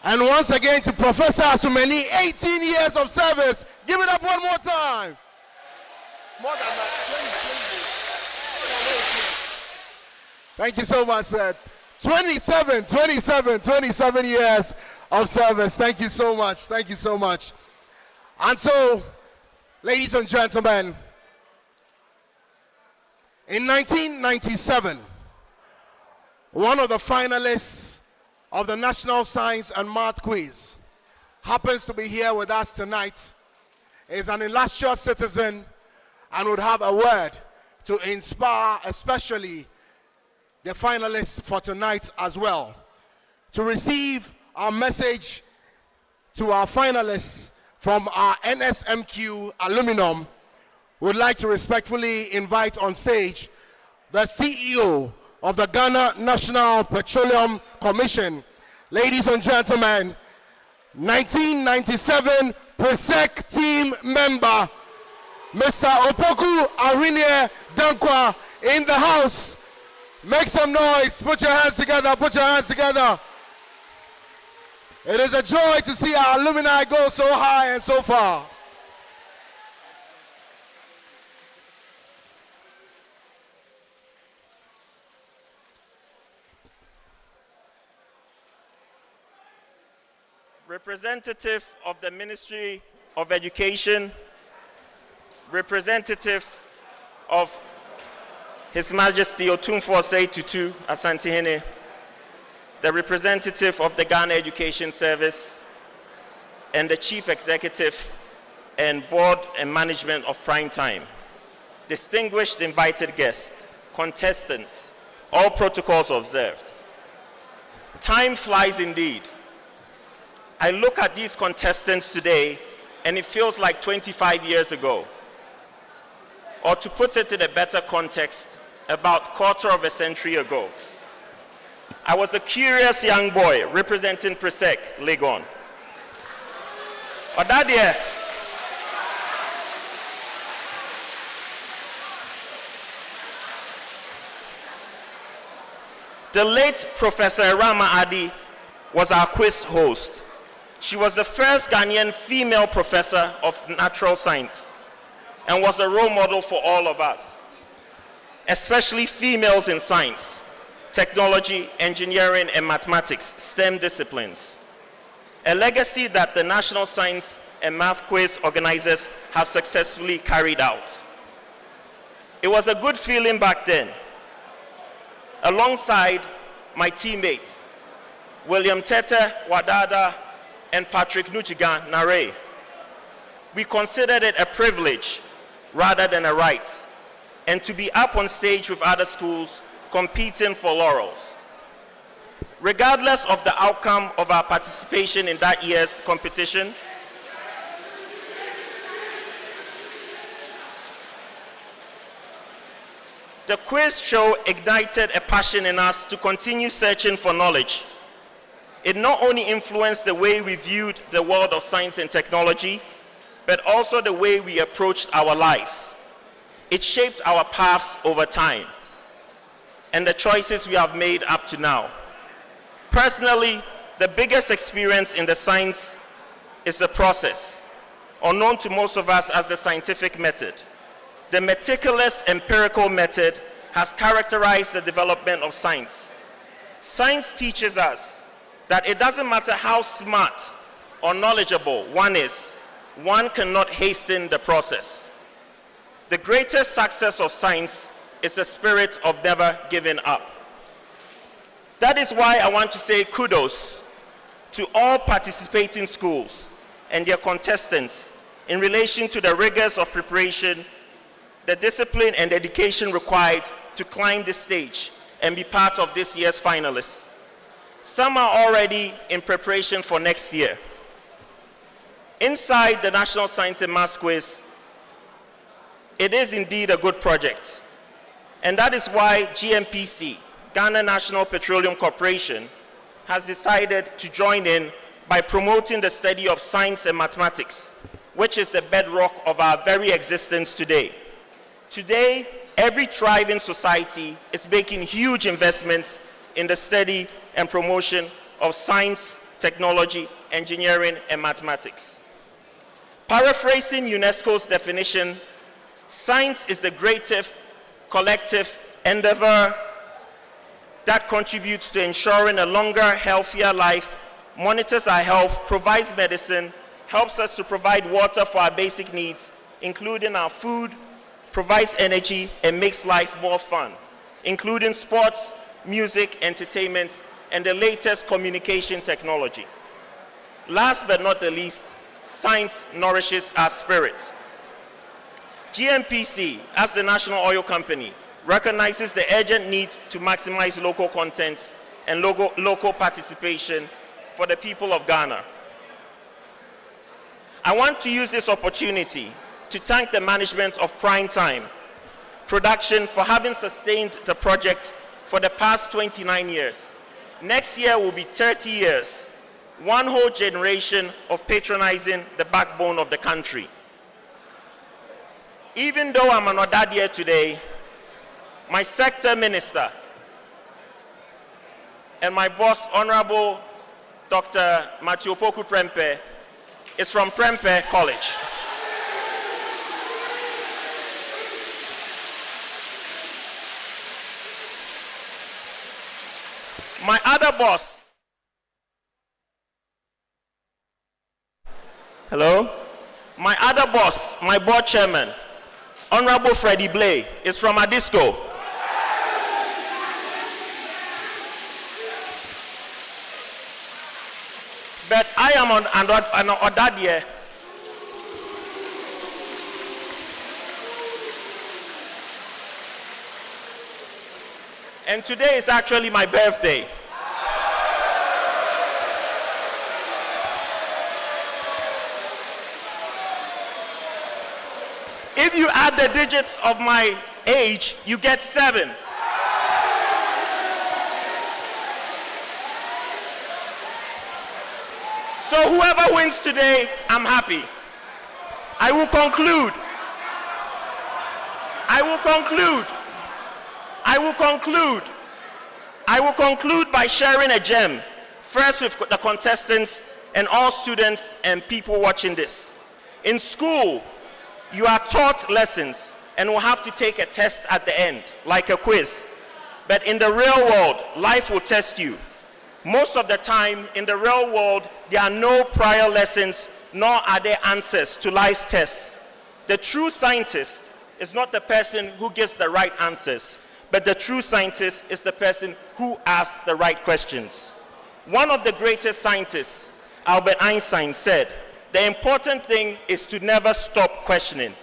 And once again to Professor Asumeni, 18 years of service. Give it up one more time. More than that. Thank you so much, sir. 27 years of service. Thank you so much. Thank you so much. And so, ladies and gentlemen, In 1997, one of the finalists of the National Science and Math Quiz happens to be here with us tonight, is an illustrious citizen, and would have a word to inspire especially the finalists for tonight as well. To receive our message to our finalists from our NSMQ aluminum, would like to respectfully invite on stage the CEO of the Ghana National Petroleum Commission. Ladies and gentlemen, 1997 Presec team member, Mr. Opoku Arinie Dankwa in the house. Make some noise, put your hands together, put your hands together. It is a joy to see our alumni go so high and so far. Representative of the Ministry of Education, representative of His Majesty Otumfuo Osei Tutu Asantehene, the representative of the Ghana Education Service, and the Chief Executive and Board and Management of Prime Time, distinguished invited guests, contestants, all protocols observed. Time flies indeed. I look at these contestants today and it feels like 25 years ago. Or to put it in a better context, about a quarter of a century ago. I was a curious young boy representing Presec, Legon. But that year, the late Professor Erama Adi was our quiz host. She was the first Ghanaian female professor of natural science and was a role model for all of us, especially females in science, technology, engineering, and mathematics, STEM disciplines. A legacy that the National Science and Math Quiz organizers have successfully carried out. It was a good feeling back then. Alongside my teammates, William Tete Wadada and Patrick Nuchiga Nare, we considered it a privilege rather than a right, and to be up on stage with other schools competing for laurels. Regardless of the outcome of our participation in that year's competition, the quiz show ignited a passion in us to continue searching for knowledge. It not only influenced the way we viewed the world of science and technology, but also the way we approached our lives. It shaped our paths over time and the choices we have made up to now. Personally, the biggest experience in the science is the process, or known to most of us as the scientific method. The meticulous empirical method has characterized the development of science. Science teaches us that it doesn't matter how smart or knowledgeable one is, one cannot hasten the process. The greatest success of science is a spirit of never giving up. That is why I want to say kudos to all participating schools and their contestants in relation to the rigors of preparation, the discipline and dedication required to climb the stage and be part of this year's finalists. Some are already in preparation for next year. Inside the National Science and Math Quiz, it is indeed a good project. And that is why GNPC, Ghana National Petroleum Corporation, has decided to join in by promoting the study of science and mathematics, which is the bedrock of our very existence today. Today, every thriving society is making huge investments in the study and promotion of science, technology, engineering, and mathematics. Paraphrasing UNESCO's definition, science is the greatest collective endeavor that contributes to ensuring a longer, healthier life, monitors our health, provides medicine, helps us to provide water for our basic needs, including our food, provides energy, and makes life more fun, including sports, music, entertainment, and the latest communication technology. Last but not the least, science nourishes our spirit. GNPC, as the national oil company, recognizes the urgent need to maximize local content and local participation for the people of Ghana. I want to use this opportunity to thank the management of Prime Time Production for having sustained the project for the past 29 years. Next year will be 30 years, one whole generation of patronizing the backbone of the country. Even though I'm an Odadie today, my sector minister and my boss, Honorable Dr. Matthew Opoku-Prempeh, is from Prempeh College. My other boss, hello? My other boss, my board chairman, Honorable Freddie Blay, is from Adisco. But I am an Odadie. And today is actually my birthday. If you add the digits of my age, you get 7. So whoever wins today, I'm happy. I will conclude by sharing a gem, first with the contestants and all students and people watching this. In school, you are taught lessons and will have to take a test at the end, like a quiz. But in the real world, life will test you. Most of the time, in the real world, there are no prior lessons, nor are there answers to life's tests. The true scientist is not the person who gets the right answers, but the true scientist is the person who asks the right questions. One of the greatest scientists, Albert Einstein, said, "The important thing is to never stop questioning."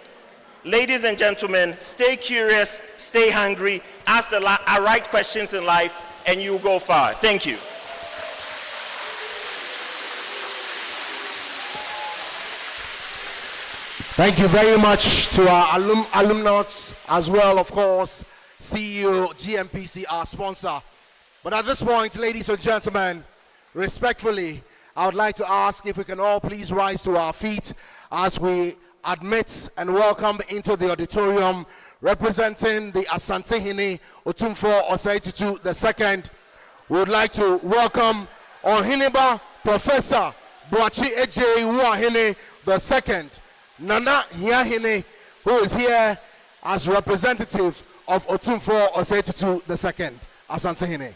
Ladies and gentlemen, stay curious, stay hungry, ask the right questions in life, and you'll go far. Thank you. Thank you very much to our alumnus as well, of course, CEO, GMPC, our sponsor. But at this point, ladies and gentlemen, respectfully, I would like to ask if we can all please rise to our feet as we admit and welcome into the auditorium, representing the Asantehene Otumfuo Osei Tutu II. We would like to welcome Ohineba Professor Boachi Eje Uahene II. Nana Hiahene, who is here as representative of Otumfuo Osei Tutu II. Asantehene.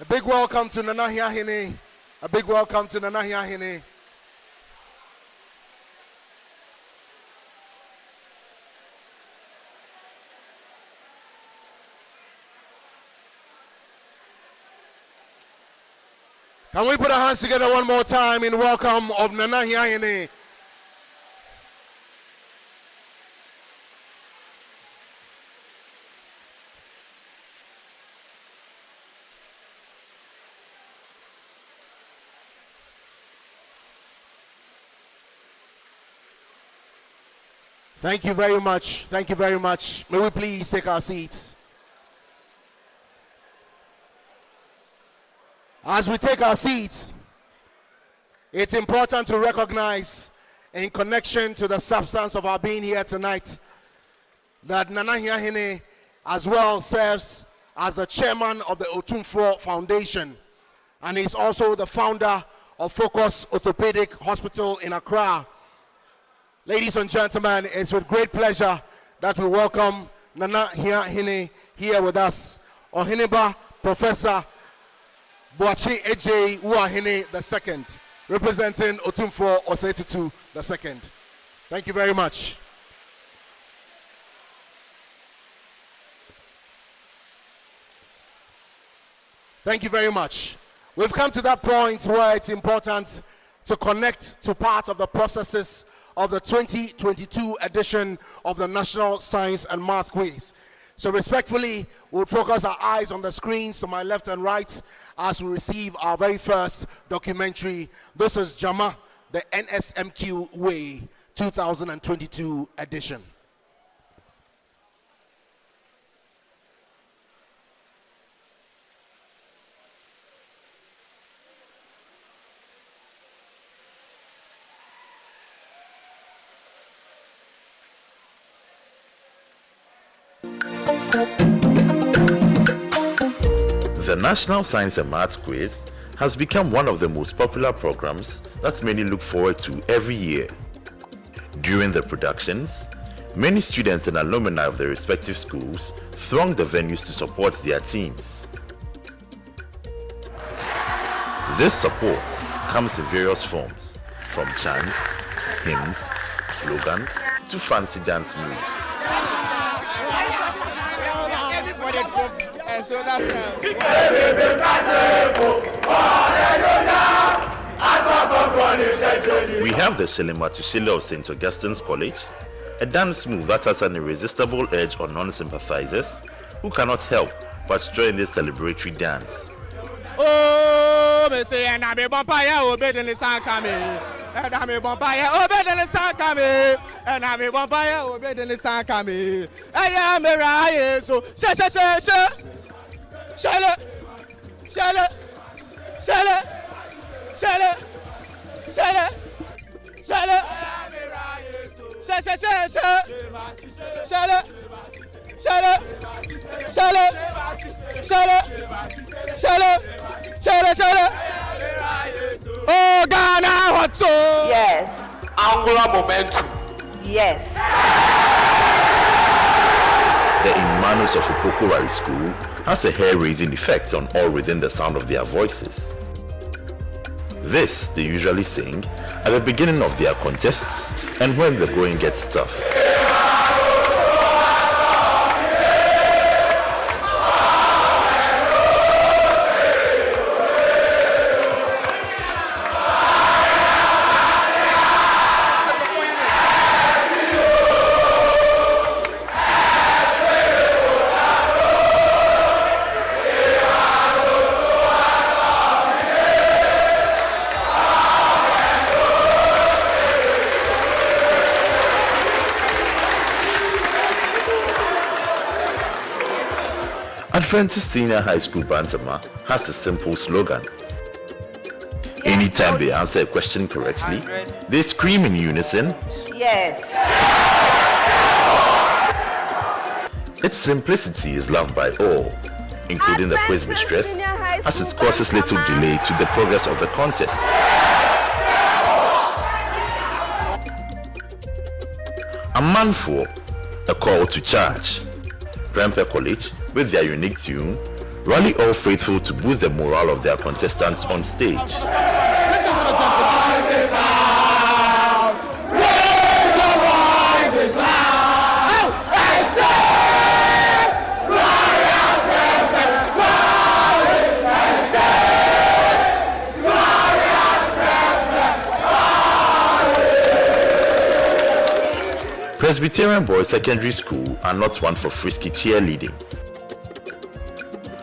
A big welcome to Nana Hiahene. A big welcome to Nana Hiahene. Can we put our hands together one more time in welcome of Nana Hiahene? Thank you very much. Thank you very much. May we please take our seats. As we take our seats, it's important to recognize, in connection to the substance of our being here tonight, that Nana Hiahene as well serves as the chairman of the Otumfuo Foundation, and is also the founder of Focus Orthopedic Hospital in Accra. Ladies and gentlemen, it's with great pleasure that we welcome Nana Hine here with us. Ohineba Professor Boachi Eje Uahine II, representing Otumfuo Osei-Tutu II. Thank you very much. Thank you very much. We've come to that point where it's important to connect to part of the processes of the 2022 edition of the National Science and Math Quiz. So respectfully, we'll focus our eyes on the screens to my left and right as we receive our very first documentary. This is JAMA, the NSMQ Way 2022 edition. The National Science and Maths Quiz has become one of the most popular programs that many look forward to every year. During the productions, many students and alumni of the respective schools throng the venues to support their teams. This support comes in various forms, from chants, hymns, slogans, to fancy dance moves. We have the Shelima to Shile of St. Augustine's College, a dance move that has an irresistible edge on non-sympathizers who cannot help but join this celebratory dance. Oh, me say, and I'm a vampire, obeyed in the sun coming. And I'm a vampire, obeyed in the sun coming. And I'm a vampire, obeyed in the sun coming. I am a riot, so shut up, shut up, shut up, shut up, shut up, shut up, shut up, shut up, shut up, shut up, shut up, shut up, shut up, shut up, shut up. Oh, Ghana, what's up? Yes. Angular momentum. Yes. The Immanuels of Upokowari School has a hair-raising effect on all within the sound of their voices. This they usually sing at the beginning of their contests and when the going gets tough. Adventist Senior High School Bantama has a simple slogan. Anytime they answer a question correctly, they scream in unison, Yes. Its simplicity is loved by all, including the quiz mistress, as it causes little delay to the progress of the contest. A man for a call to charge. Prempeh College, with their unique tune, rally all faithful to boost the morale of their contestants on stage. Presbyterian Boys Secondary School are not one for frisky cheerleading.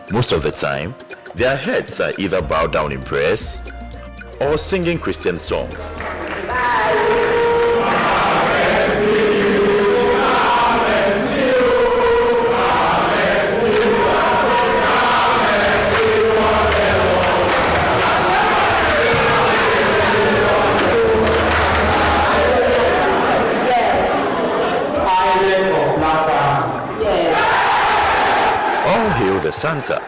Most of the time, their heads are either bowed down in prayers or singing Christian songs. The Santa.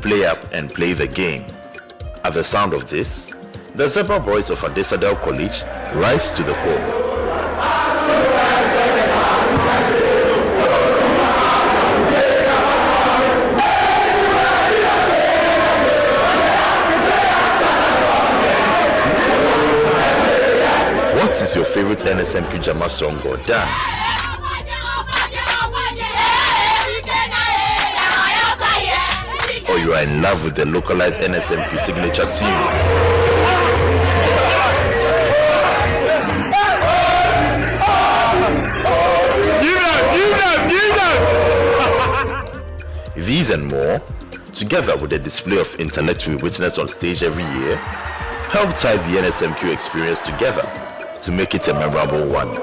Play up and play the game. At the sound of this, the Zebra Boys of Adisadel College rise to the call. NSMQ Jama song or dance. Or you are in love with the localized NSMQ signature tune. These and more, together with the display of intellect we witness on stage every year, help tie the NSMQ experience together to make it a memorable one.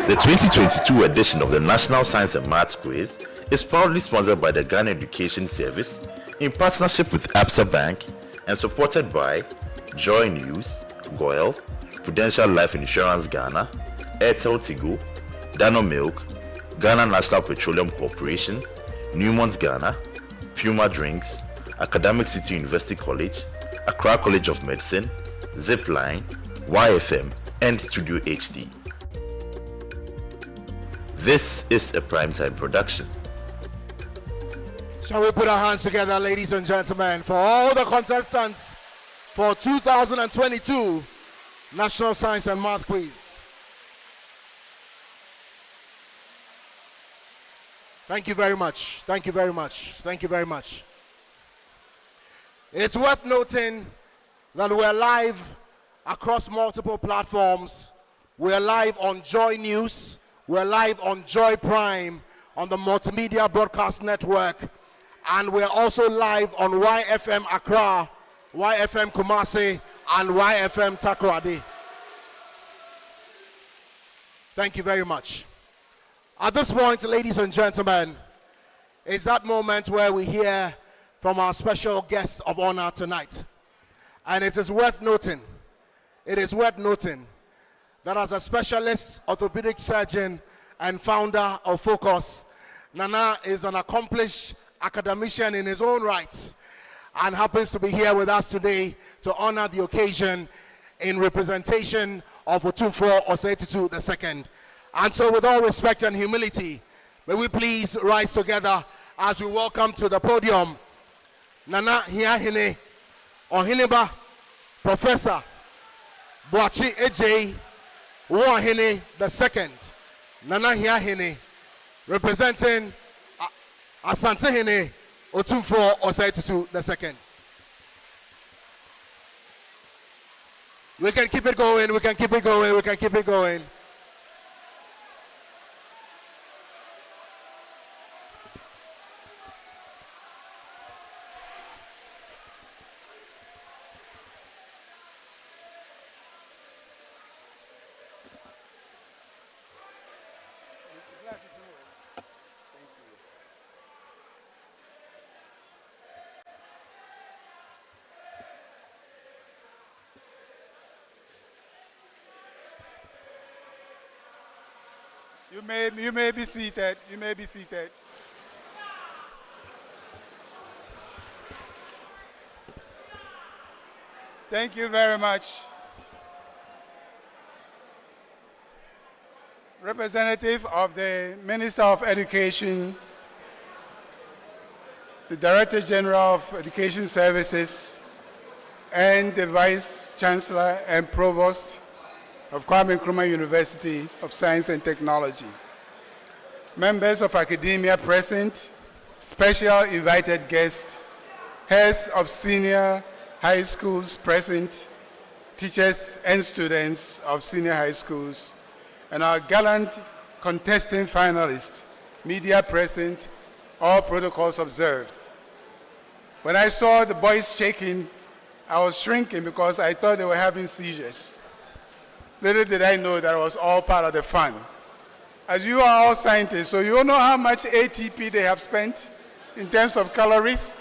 The 2022 edition of the National Science and Maths Quiz is proudly sponsored by the Ghana Education Service in partnership with Absa Bank and supported by Joy News, Goyle, Prudential Life Insurance Ghana, Airtel Tigo, Dano Milk, Ghana National Petroleum Corporation, Newmont's Ghana, Puma Drinks, Academic City University College, Accra College of Medicine, Zipline, YFM, and Studio HD. This is a primetime production. Shall we put our hands together, ladies and gentlemen, for all the contestants for 2022 National Science and Math Quiz. Thank you very much. Thank you very much. Thank you very much. It's worth noting that we're live across multiple platforms. We're live on Joy News. We're live on Joy Prime on the Multimedia Broadcast Network. And we're also live on YFM Accra, YFM Kumasi, and YFM Takoradi. Thank you very much. At this point, ladies and gentlemen, is that moment where we hear from our special guest of honor tonight. And it is worth noting that as a specialist orthopedic surgeon and founder of Focus, Nana is an accomplished academician in his own right and happens to be here with us today to honor the occasion in representation of Otumfuo Osei-Tutu II. And so with all respect and humility, may we please rise together as we welcome to the podium Nana Hiahine Ohineba Professor Boachi Ejei Woahene II, Nana Hiahine, representing Asantehene Otumfuo Osei-Tutu II. We can keep it going, we can keep it going, we can keep it going. You may be seated. You may be seated. Thank you very much. Representative of the Minister of Education, the Director General of Education Services, and the Vice Chancellor and Provost of Kwame Nkrumah University of Science and Technology. Members of academia present, special invited guests, heads of senior high schools present, teachers and students of senior high schools, and our gallant contesting finalists, media present, all protocols observed. When I saw the boys shaking, I was shrinking because I thought they were having seizures. Little did I know that it was all part of the fun. As you are all scientists, so you know how much ATP they have spent in terms of calories?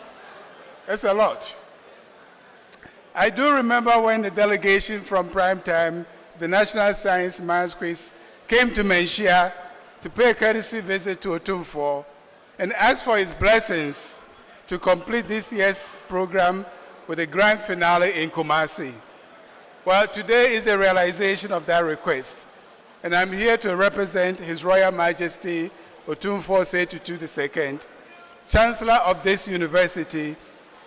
That's a lot. I do remember when the delegation from Primetime, the National Science Maths Quiz, came to Menchia to pay a courtesy visit to Otumfuo and asked for his blessings to complete this year's program with a grand finale in Kumasi. Well, today is the realization of that request, and I'm here to represent His Royal Majesty Otumfuo Tutu II, Chancellor of this university,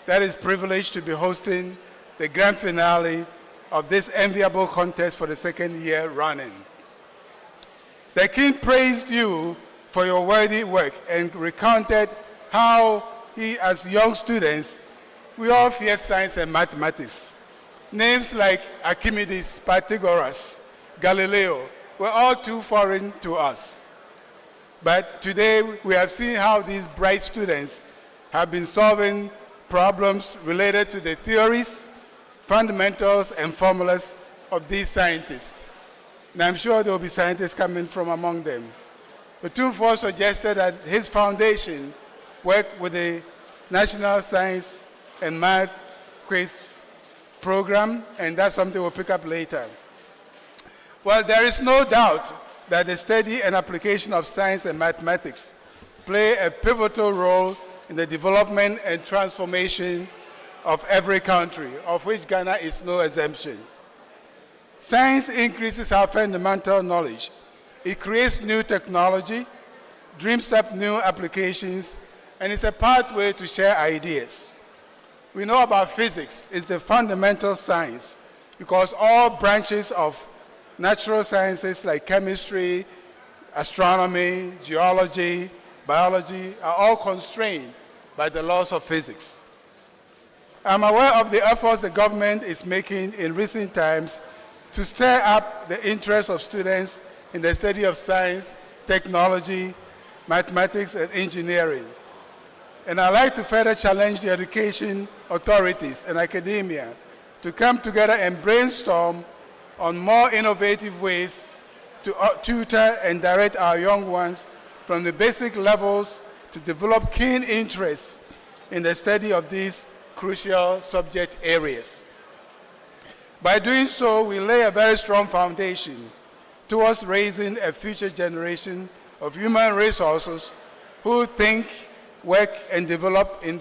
that is privileged to be hosting the grand finale of this enviable contest for the second year running. The King praised you for your worthy work and recounted how he, as young students, we all feared science and mathematics. Names like Archimedes, Pythagoras, Galileo were all too foreign to us. But today we have seen how these bright students have been solving problems related to the theories, fundamentals, and formulas of these scientists. And I'm sure there will be scientists coming from among them. Otumfuo suggested that his foundation work with the National Science and Math Quiz program, and that's something we'll pick up later. Well, there is no doubt that the study and application of science and mathematics play a pivotal role in the development and transformation of every country, of which Ghana is no exemption. Science increases our fundamental knowledge. It creates new technology, dreams up new applications, and it's a pathway to share ideas. We know about physics. It's the fundamental science because all branches of natural sciences like chemistry, astronomy, geology, biology are all constrained by the laws of physics. I'm aware of the efforts the government is making in recent times to stir up the interest of students in the study of science, technology, mathematics, and engineering. And I'd like to further challenge the education authorities and academia to come together and brainstorm on more innovative ways to tutor and direct our young ones from the basic levels to develop keen interest in the study of these crucial subject areas. By doing so, we lay a very strong foundation towards raising a future generation of human resources who think, work, and develop in